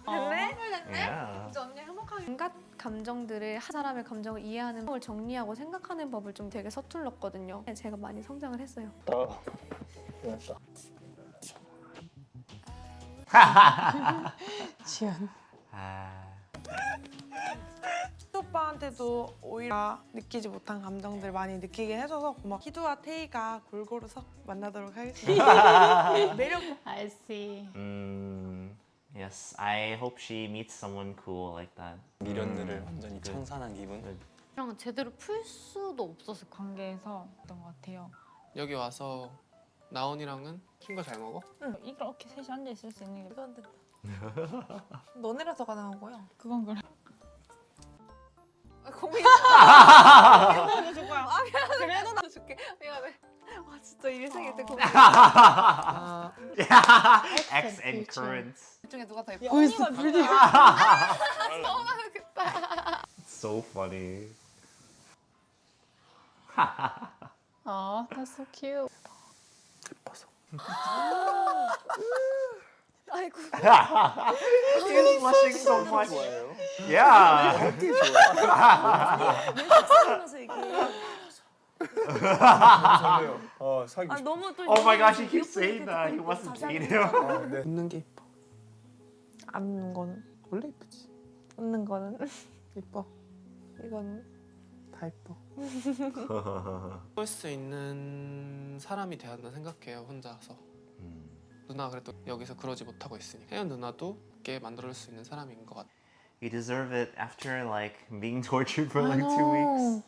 Speaker 3: 됐네? 됐네? 이제 언니 행복하게. 온갖 감정들을 한 사람의 감정을 이해하는 걸 정리하고 생각하는 법을 좀 되게 서툴렀거든요. 제가 많이 성장을 했어요.
Speaker 2: 지연.
Speaker 7: 오빠한테도 오히려 느끼지 못한 감정들 많이 느끼게 해줘서 고마워. 희두와 태희가 골고루 석 만나도록 하겠습니다. 매력.
Speaker 2: I see.
Speaker 1: Yes, I hope she meets someone cool like that.
Speaker 6: 미련들을 완전히
Speaker 1: good.
Speaker 6: 청산한 기분.
Speaker 8: 그냥 제대로 풀 수도 없었을 것
Speaker 4: 관계에서 어떤 것 같아요.
Speaker 9: 여기 와서 나온이랑은 큰 거 잘 먹어?
Speaker 4: 응. 이렇게 셋이 앉아 있을 수 있는 게
Speaker 11: 이거 안 된다. 너네라서 가능한 거야.
Speaker 4: 그건 그래.
Speaker 3: 고민.
Speaker 4: 너무 줄 거야.
Speaker 3: 그래도 나 줄게. 미안해. 와 진짜 일생일 때 고민.
Speaker 1: X and currents.
Speaker 11: 둘 중에 누가 더 예뻐?
Speaker 4: 언니가 둘이.
Speaker 3: 서운하겠다.
Speaker 1: So funny.
Speaker 2: Oh, that's so cute.
Speaker 6: 예뻐서.
Speaker 3: 아이고.
Speaker 1: He's blushing so much. Yeah.
Speaker 6: 어떻게 좋아해? 설레요. 사귀고 싶어.
Speaker 3: 너무 또.
Speaker 1: Oh my gosh, he keeps saying that. He wants to date him.
Speaker 6: 네.
Speaker 7: 웃는 게 예뻐. 안 웃는 거는 원래 예쁘지. 웃는 거는 예뻐. 이거는 다 예뻐.
Speaker 9: 할 수 있는 사람이 되었나 생각해요 혼자서. 누나가 그래도 여기서 그러지 못하고 있으니 혜연 누나도 있게 만들어줄 수 있는 사람인 것 같아.
Speaker 1: You deserve it after like being tortured for
Speaker 2: I
Speaker 1: like 2 weeks.
Speaker 2: know.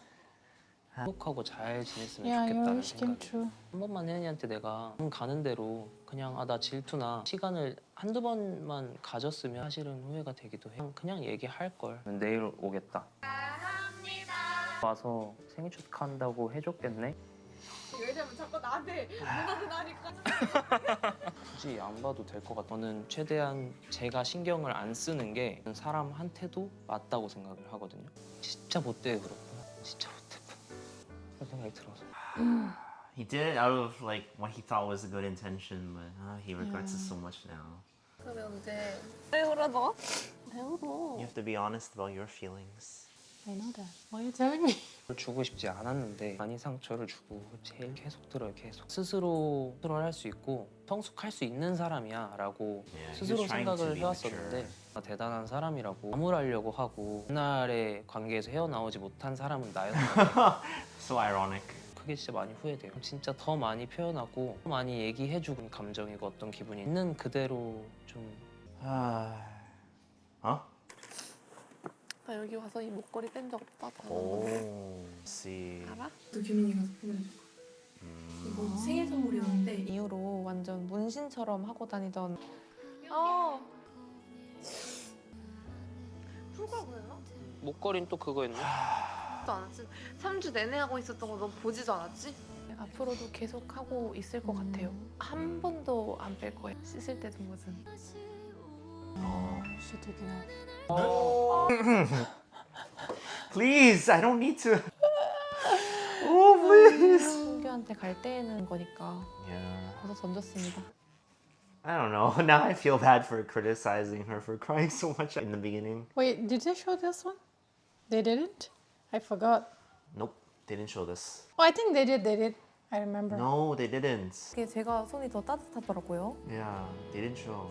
Speaker 6: 행복하고 잘 지냈으면
Speaker 2: Yeah, your
Speaker 6: 좋겠다는
Speaker 2: wish came
Speaker 6: 생각이.
Speaker 2: true.
Speaker 6: 한 번만 혜연이한테 내가 가는 대로 그냥 나 질투나 시간을 한두 번만 가졌으면 사실은 후회가 되기도 해. 그냥 얘기할 걸. 내일 오겠다. 와서 생일 축하한다고 해줬겠네.
Speaker 3: 왜냐면 자꾸 나한테 누나도 나니까.
Speaker 6: 굳이 안 봐도 될 것 같아. 저는 최대한 제가 신경을 안 쓰는 게 사람한테도 맞다고 생각을 하거든요. 진짜 못되게 그렇구나. 진짜 못됐구나. 그런 생각이 들어서.
Speaker 1: He did it out of like what he thought was a good intention, but he regrets it so much now.
Speaker 3: 그러면 이제 왜 울어 너? 왜 울어?
Speaker 1: You have to be honest about your feelings.
Speaker 2: I know that. Why are you telling me?
Speaker 6: 주고 싶지 않았는데 많이 상처를 주고 제일 계속 들어요. 계속 스스로 컨트롤할 수 있고 성숙할 수 있는 사람이야 라고
Speaker 1: Yeah, he
Speaker 6: 스스로
Speaker 1: was trying to
Speaker 6: 생각을
Speaker 1: be
Speaker 6: 해왔었는데
Speaker 1: mature.
Speaker 6: 대단한 사람이라고 나무라려고 하고 옛날의 관계에서 헤어나오지 못한 사람은 나였는데
Speaker 1: So ironic.
Speaker 6: 그게 진짜 많이 후회돼요. 진짜 더 많이 표현하고 더 많이 얘기해주고 감정이고 어떤 기분이 있는 그대로 좀
Speaker 1: Huh?
Speaker 11: 나 여기 와서 이 목걸이 뗀 적 없다.
Speaker 1: Oh, see.
Speaker 11: 알아?
Speaker 14: 또 규민이가 보내줘. 이거 생일 선물이었는데
Speaker 11: 이후로 완전 문신처럼 하고 다니던
Speaker 3: 풀걸 보냈나?
Speaker 6: 목걸이는 또 그거였네.
Speaker 3: 안 했지. 3주 내내 하고 있었던 거 너 보지도 않았지?
Speaker 11: 앞으로도 계속 하고 있을 것 같아요. 한 번도 안 뺄 거예요. 씻을 때도 무슨.
Speaker 2: She took it out.
Speaker 1: Please, I don't need to. Oh, please.
Speaker 11: 성규한테 갈 때에는 거니까
Speaker 1: Yeah.
Speaker 11: 벗어 던졌습니다.
Speaker 1: I don't know. Now I feel bad for criticizing her for crying so much in the beginning.
Speaker 2: Wait, did they show this one? They didn't? I forgot.
Speaker 1: Nope, they didn't show this.
Speaker 2: Oh, I think they did. They did. I remember.
Speaker 1: No, they didn't.
Speaker 11: 이게 제가 손이 더 따뜻하더라고요.
Speaker 1: Yeah, they didn't show.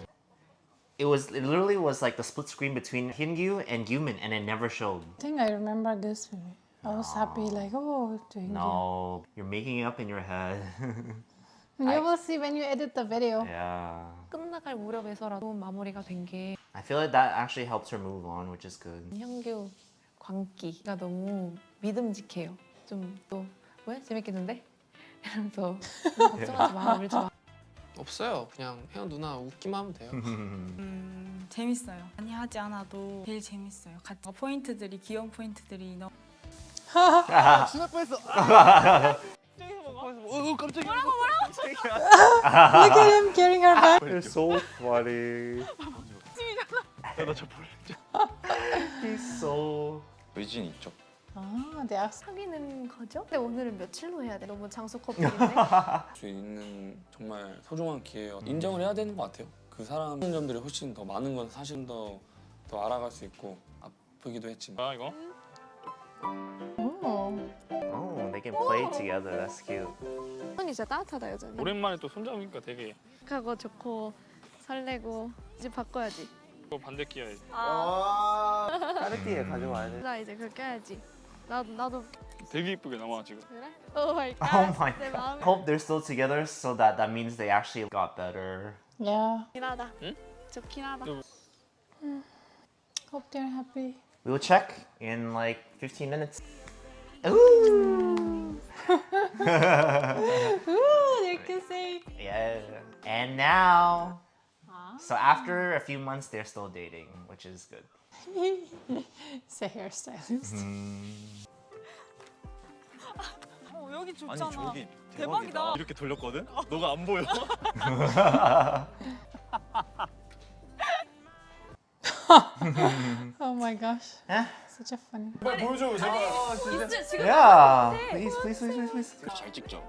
Speaker 1: It literally was like the split screen between Hyungyu and Yumin, and it never showed.
Speaker 2: I think I remember this movie. I was happy, like, oh, doing
Speaker 1: No, you're making it up in your head.
Speaker 2: You will see when you edit the video.
Speaker 1: Yeah.
Speaker 11: 끝나갈 무렵에서라도 마무리가 된 게
Speaker 1: I feel like that actually helps her move on, which is good.
Speaker 11: 현규 광기가 너무 믿음직해요. 좀 또 왜 재밌겠는데? 이러면서 걱정하지 마, 울지 마.
Speaker 9: 없어요. 그냥 혜연 누나 웃기만 하면 돼요.
Speaker 4: 재밌어요. 많이 하지 않아도 제일 재밌어요. 같이 포인트들이 귀여운 포인트들이 너무.
Speaker 15: 지날 뻔했어. 깜짝이야.
Speaker 2: Look at him carrying her back.
Speaker 1: They're so funny.
Speaker 15: 나저 볼래.
Speaker 1: He's so.
Speaker 10: 의진 있죠.
Speaker 2: Ah, they asked.
Speaker 8: 사귀는 거죠? 근데 오늘은 며칠로 해야 돼? 너무 장수 커플인데.
Speaker 13: 수 있는 정말 소중한 기회예요. 인정을 해야 되는 것 같아요. 그 사람 하는 점들이 훨씬 더 많은 건 사실 더 알아갈 수 있고 아프기도 했지만. 아 이거?
Speaker 2: Oh.
Speaker 1: Oh, they can play together. That's cute.
Speaker 8: 손이 진짜 따뜻하다 여전히.
Speaker 13: 오랜만에 또 손잡으니까 되게
Speaker 8: 하고 좋고 설레고 이제 바꿔야지.
Speaker 13: 이거 반대 끼야지.
Speaker 6: 까르띠에 가져와야 돼.
Speaker 8: 나 이제 그렇게 해야지. 나도
Speaker 13: 되게 이쁘게 나와 지금.
Speaker 8: 그래? 오 마이 갓.
Speaker 1: Oh my
Speaker 8: 내
Speaker 1: god.
Speaker 8: 마음이
Speaker 1: Hope they're still together so that means they actually got better.
Speaker 2: Yeah.
Speaker 8: 좋긴 하다.
Speaker 13: 응?
Speaker 8: 좋긴 하다.
Speaker 2: Hope they're happy.
Speaker 1: We will check in like 15 minutes. Ooh!
Speaker 2: Ooh, they're kissing.
Speaker 1: Yeah. And now. So after a few months, they're still dating, which is good.
Speaker 2: It's a hairstylist.
Speaker 4: 여기
Speaker 15: 아니
Speaker 4: 좋잖아.
Speaker 15: 저기
Speaker 4: 대박이다.
Speaker 15: 이렇게 돌렸거든? 너가 안 보여.
Speaker 2: Oh my gosh. Such a funny.
Speaker 15: 빨리 보여줘 제발.
Speaker 1: Yeah. Please, please, please, please, please.
Speaker 10: 잘 찍죠.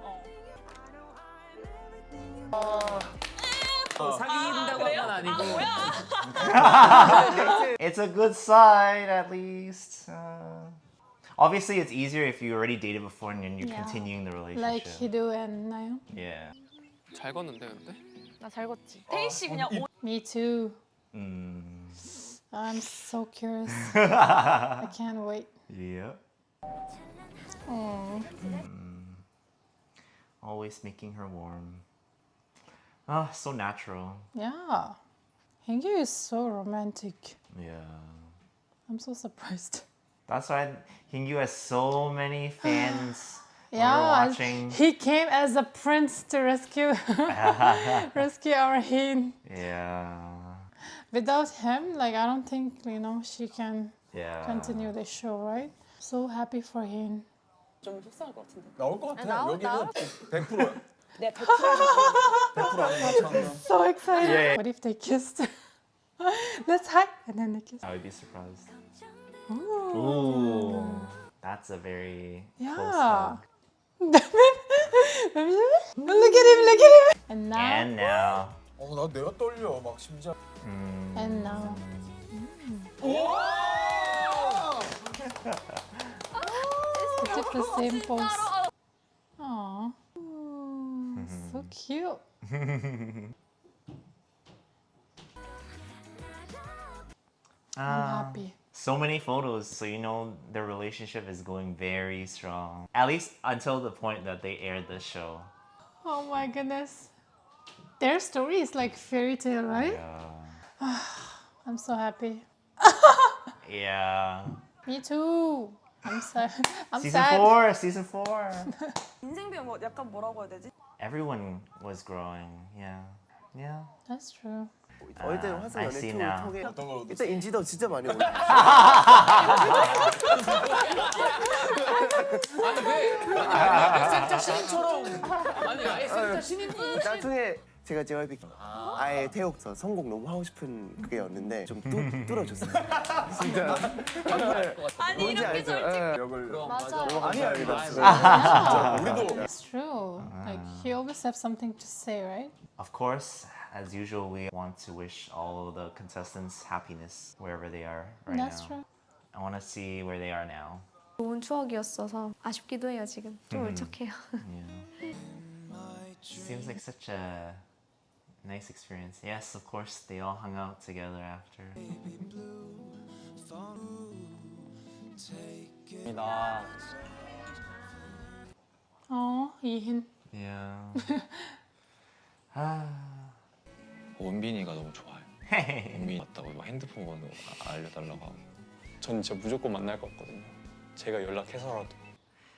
Speaker 12: 사귄다고 한 건 아니고.
Speaker 1: It's a good sign, at least. Obviously, it's easier if you already dated before and then you're
Speaker 2: Yeah.
Speaker 1: continuing the
Speaker 2: Like
Speaker 1: relationship.
Speaker 2: Hido and Nayeon.
Speaker 1: Yeah.
Speaker 9: 잘 걷는데 근데?
Speaker 11: 나 잘 걷지.
Speaker 4: 태희 씨 그냥
Speaker 2: Me too.
Speaker 1: Mm.
Speaker 2: I'm so curious. I can't wait.
Speaker 1: Yeah.
Speaker 2: Oh.
Speaker 1: Always making her warm. Ah, so natural.
Speaker 2: Yeah. Hyungyu is so romantic.
Speaker 1: Yeah.
Speaker 2: I'm so surprised.
Speaker 1: That's why Hyungyu has so many fans. When
Speaker 2: Yeah,
Speaker 1: we're watching.
Speaker 2: he came as a prince to rescue our Hin.
Speaker 1: Yeah.
Speaker 2: Without him, like I don't think she can
Speaker 1: Yeah.
Speaker 2: continue the show, right? So happy for Hin.
Speaker 14: 좀 속상할 것 같은데.
Speaker 15: 나올 것 같아.
Speaker 8: 나올-
Speaker 15: 여기는
Speaker 8: 나올-
Speaker 15: 100%야.
Speaker 14: 내가 100%
Speaker 15: 100% 아닌 것 같아.
Speaker 2: So excited.
Speaker 1: Yeah.
Speaker 2: What if they kissed? Let's hide and then they kiss.
Speaker 1: I would be surprised.
Speaker 2: Ooh.
Speaker 1: Ooh. That's a very close
Speaker 2: Yeah.
Speaker 1: hug.
Speaker 2: Look at him! Look at him! And now.
Speaker 1: And now.
Speaker 15: 나 내가 떨려 막 심장.
Speaker 2: And now. They took the same pose. Aww. So cute. I'm happy.
Speaker 1: So many photos, so you know their relationship is going very strong. At least until the point that they aired the show.
Speaker 2: Oh my goodness. Their story is like fairy tale, right?
Speaker 1: Yeah.
Speaker 2: I'm so happy.
Speaker 1: Yeah.
Speaker 2: Me too. I'm sad. I'm
Speaker 1: Season
Speaker 2: sad.
Speaker 1: 4, season 4.
Speaker 14: 인생 배우 약간 뭐라고 해야 되지?
Speaker 1: Everyone was growing. Yeah. Yeah.
Speaker 2: That's true.
Speaker 16: 어릴 때는 화성
Speaker 1: I
Speaker 16: 연애
Speaker 1: see
Speaker 16: 투어를
Speaker 1: now.
Speaker 16: 통해
Speaker 15: 어떤 걸
Speaker 16: 일단 인지도 진짜 많이 올랐어.
Speaker 12: 아니 왜? 살짝 신인처럼. 아니 아예 살짝 신인.
Speaker 16: 나중에 제가 JYP 아예 태국서 선곡 너무 하고 싶은 그게였는데 좀 뚫어줬어요. 진짜 정말
Speaker 8: 아니,
Speaker 16: 뭔지
Speaker 8: 이렇게
Speaker 16: 알죠?
Speaker 8: 솔직히-
Speaker 16: 예.
Speaker 15: 역을
Speaker 8: 맞아.
Speaker 16: 너무 감사합니다.
Speaker 15: 진짜 우리도
Speaker 2: It's true. Like he always have something to say, right?
Speaker 1: Of course, as usual, we want to wish all of the contestants happiness wherever they are right
Speaker 2: That's
Speaker 1: now.
Speaker 2: true.
Speaker 1: I want to see where they are now.
Speaker 8: 좋은 추억이었어서 아쉽기도 해요 지금. 좀 울적해요.
Speaker 1: Yeah. Seems like such a nice experience. Yes, of course, they all hung out together after.
Speaker 6: 나
Speaker 2: 이힌.
Speaker 1: Yeah.
Speaker 10: 원빈이가 너무 좋아요. 원빈이 왔다고 막 핸드폰 번호 알려달라고 하고.
Speaker 13: 전 진짜 무조건 만날 것 같거든요. 제가 연락해서라도.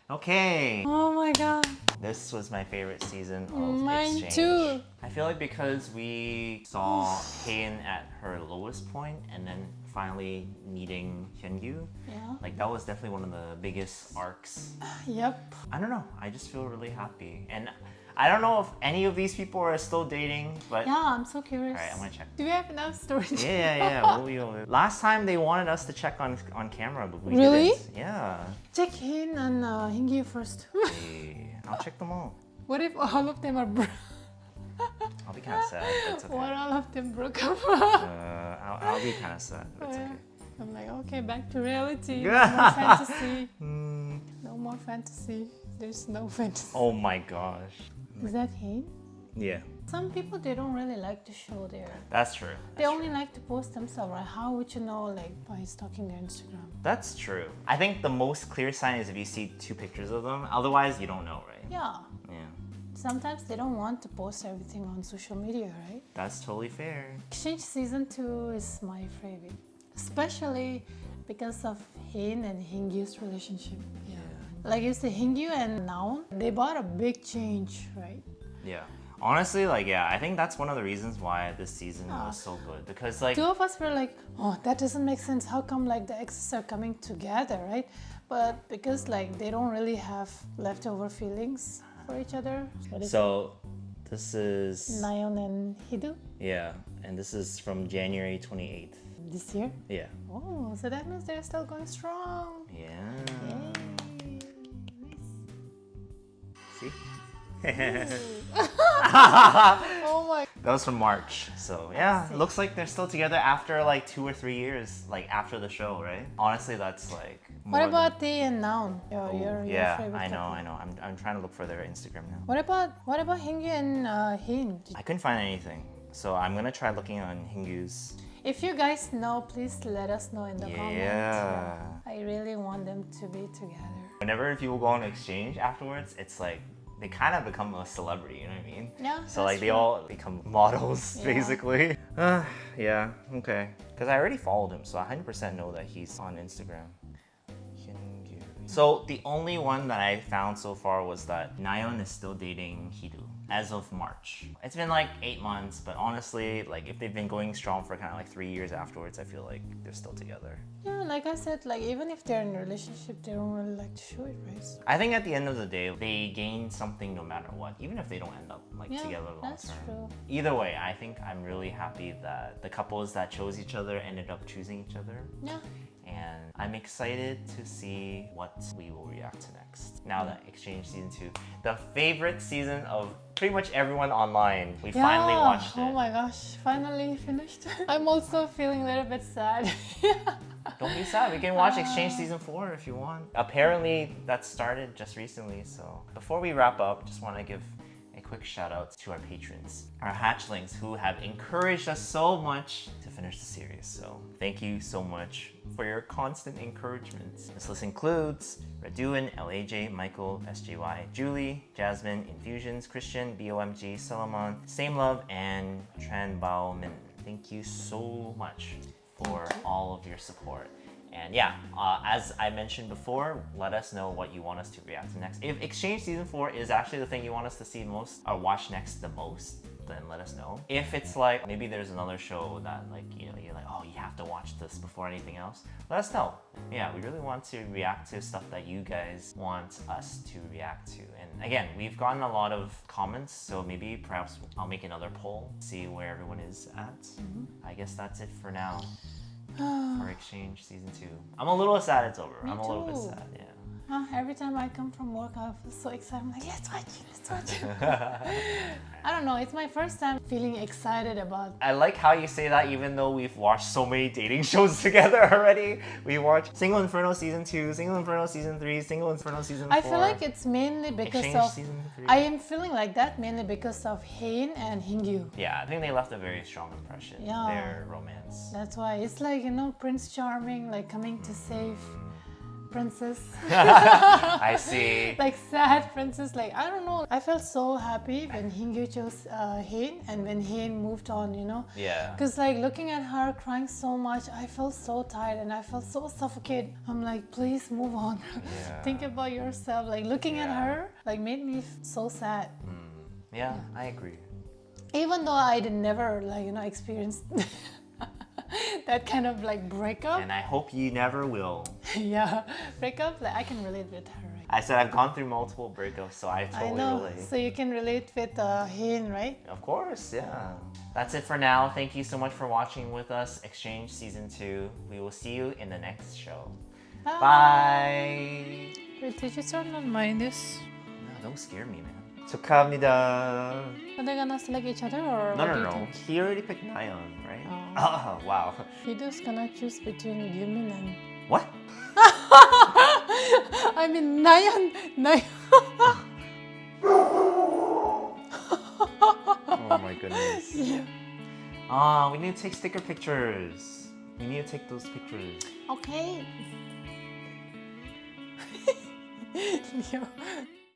Speaker 1: Okay.
Speaker 2: Oh my god.
Speaker 1: This was my favorite season of
Speaker 2: Mine
Speaker 1: Exchange.
Speaker 2: too.
Speaker 1: I feel like because we saw Haein at her lowest point and then finally meeting Hyungyu,
Speaker 2: Yeah.
Speaker 1: like that was definitely one of the biggest arcs.
Speaker 2: Yep.
Speaker 1: I don't know. I just feel really happy. And I don't know if any of these people are still dating, but
Speaker 2: Yeah, I'm so curious.
Speaker 1: Alright, I'm gonna check.
Speaker 2: Do we have enough storage?
Speaker 1: Yeah. We'll. Last time they wanted us to check on camera, but we
Speaker 2: Really?
Speaker 1: didn't. Yeah.
Speaker 2: Check Hin and Hingyu first.
Speaker 1: Hey, I'll check them all.
Speaker 2: What if all of them are
Speaker 1: I'll be kind of sad. But it's okay.
Speaker 2: What all of them broke up?
Speaker 1: I'll be kind of sad. But it's okay.
Speaker 2: I'm like, okay, back to reality. No
Speaker 1: Yeah.
Speaker 2: more fantasy.
Speaker 1: Mm.
Speaker 2: No more fantasy. There's no fantasy.
Speaker 1: Oh my gosh.
Speaker 2: Is that Hin?
Speaker 1: Yeah,
Speaker 2: Some people they don't really like to show their.
Speaker 1: that's true.
Speaker 2: They only like to post themselves, right? How would you know, like, by stalking their Instagram?
Speaker 1: That's true. I think the most clear sign is if you see 2 pictures of them. Otherwise, you don't know, right?
Speaker 2: Yeah.
Speaker 1: Yeah,
Speaker 2: Sometimes they don't want to post everything on social media, right?
Speaker 1: that's totally fair.
Speaker 2: Exchange season 2 is my favorite, especially because of Hin and Hingyu's relationship. Yeah. Like you say, Hingyu and Naon, they brought a big change, right?
Speaker 1: Yeah. Honestly, like, yeah, I think that's one of the reasons why this season was so good. Because, like,
Speaker 2: Two of us were like, oh, that doesn't make sense. How come like the exes are coming together, right? But because like they don't really have leftover feelings for each other. What is
Speaker 1: so this is.
Speaker 2: it? Nayeon and Hidu
Speaker 1: Yeah, and this is from January 28th.
Speaker 2: this year.
Speaker 1: Yeah.
Speaker 2: Oh, so that means they're still going strong.
Speaker 1: Yeah. See?
Speaker 2: Oh my.
Speaker 1: That was from March. So yeah, it looks like they're still together after like 2 or 3 years, like after the show, right? Honestly, that's like.
Speaker 2: What
Speaker 1: more
Speaker 2: about Tae and Naon? Your
Speaker 1: yeah,
Speaker 2: favorite
Speaker 1: I know,
Speaker 2: couple.
Speaker 1: I know. I'm trying to look for their Instagram now.
Speaker 2: What about Hingyu and Hin?
Speaker 1: I couldn't find anything, so I'm gonna try looking on Hingyu's.
Speaker 2: If you guys know, please let us know in the comments.
Speaker 1: Yeah.
Speaker 2: I really want them to be together.
Speaker 1: Whenever people go on exchange afterwards, it's like they kind of become a celebrity. You know what I mean?
Speaker 2: Yeah,
Speaker 1: So
Speaker 2: that's
Speaker 1: like they
Speaker 2: true.
Speaker 1: all become models
Speaker 2: Yeah.
Speaker 1: basically. Yeah. Okay. Because I already followed him, so I 100% know that he's on Instagram. Hyungyu. So the only one that I found so far was that Nayeon is still dating Hidu as of March. It's been like 8 months, but honestly, like if they've been going strong for kind of like 3 years afterwards, I feel like they're still together.
Speaker 2: Yeah, like I said, like even if they're in a relationship, they don't really like to show it, right? So-
Speaker 1: I think at the end of the day, they gain something no matter what, even if they don't end up like
Speaker 2: Yeah,
Speaker 1: together long
Speaker 2: that's
Speaker 1: term.
Speaker 2: true.
Speaker 1: Either way, I think I'm really happy that the couples that chose each other ended up choosing each other.
Speaker 2: Yeah.
Speaker 1: And I'm excited to see what we will react to next. Now that Exchange Season 2, the favorite season of pretty much everyone online, we finally watched it.
Speaker 2: Oh my gosh, finally finished. I'm also feeling a little bit sad.
Speaker 1: Don't be sad, we can watch Exchange Season 4 if you want. Apparently that started just recently, so before we wrap up, just want to give a quick shout out to our patrons, our hatchlings who have encouraged us so much to finish the series. So thank you so much for your constant encouragement. This list includes Raduin, LAJ, Michael, SJY, Julie, Jasmine, Infusions, Christian, BOMG, Solomon, Same Love, and Tran Bao Min. Thank you so much for all of your support. And yeah, as I mentioned before, let us know what you want us to react to next. If Exchange Season 4 is actually the thing you want us to see most or watch next the most, then let us know. If it's like maybe there's another show that like you're like, oh, you have to watch this before anything else, let us know. Yeah, we really want to react to stuff that you guys want us to react to. And again, we've gotten a lot of comments, so maybe perhaps I'll make another poll, see where everyone is at. I guess that's it for now for Exchange Season 2. I'm a little sad it's over.
Speaker 2: Me
Speaker 1: I'm a little bit
Speaker 2: too.
Speaker 1: sad, yeah.
Speaker 2: Every time I come from work, I feel so excited. I'm like, let's watch it. I don't know. It's my first time feeling excited about.
Speaker 1: I like how you say that even though we've watched so many dating shows together already. We watched Single Inferno Season 2, Single Inferno Season 3, Single Inferno Season 4.
Speaker 2: I feel like it's mainly because
Speaker 1: Exchange
Speaker 2: of.
Speaker 1: Season 3.
Speaker 2: I am feeling like that mainly because of Hein and Hingyu.
Speaker 1: Yeah, I think they left a very strong impression.
Speaker 2: Yeah.
Speaker 1: Their romance.
Speaker 2: That's why it's like, you know, Prince Charming, like coming to save princess.
Speaker 1: I see.
Speaker 2: Like sad princess. Like, I don't know. I felt so happy when Hingyu chose Hein and when Hein moved on, you know.
Speaker 1: Yeah.
Speaker 2: Because like looking at her crying so much, I felt so tired and I felt so suffocated. I'm like, please move on.
Speaker 1: Yeah.
Speaker 2: Think about yourself. Like looking at her, like made me so sad.
Speaker 1: Yeah, I agree.
Speaker 2: Even though I did never like, you know, experience that kind of like breakup.
Speaker 1: And I hope you never will.
Speaker 2: Yeah, breakup, like I can relate with her. Right?
Speaker 1: I said I've gone through multiple breakups, so I
Speaker 2: I
Speaker 1: totally
Speaker 2: know.
Speaker 1: relate.
Speaker 2: So you can relate with Hein, right?
Speaker 1: Of course, yeah. That's it for now. Thank you so much for watching with us, Exchange Season 2. We will see you in the next show. Bye!
Speaker 2: Wait, did you turn on minus?
Speaker 1: No, don't scare me, man. 축하합니다.
Speaker 2: Are they gonna select each other or what do you
Speaker 1: No.
Speaker 2: think?
Speaker 1: He already picked Nayeon, right?
Speaker 2: Oh.
Speaker 1: Oh, wow.
Speaker 2: Hido's gonna choose between Yumin and...
Speaker 1: What?
Speaker 2: I mean, Nayeon.
Speaker 1: Oh my goodness.
Speaker 2: Yeah.
Speaker 1: We need to take sticker pictures. We need to take those pictures.
Speaker 2: Okay. Leo.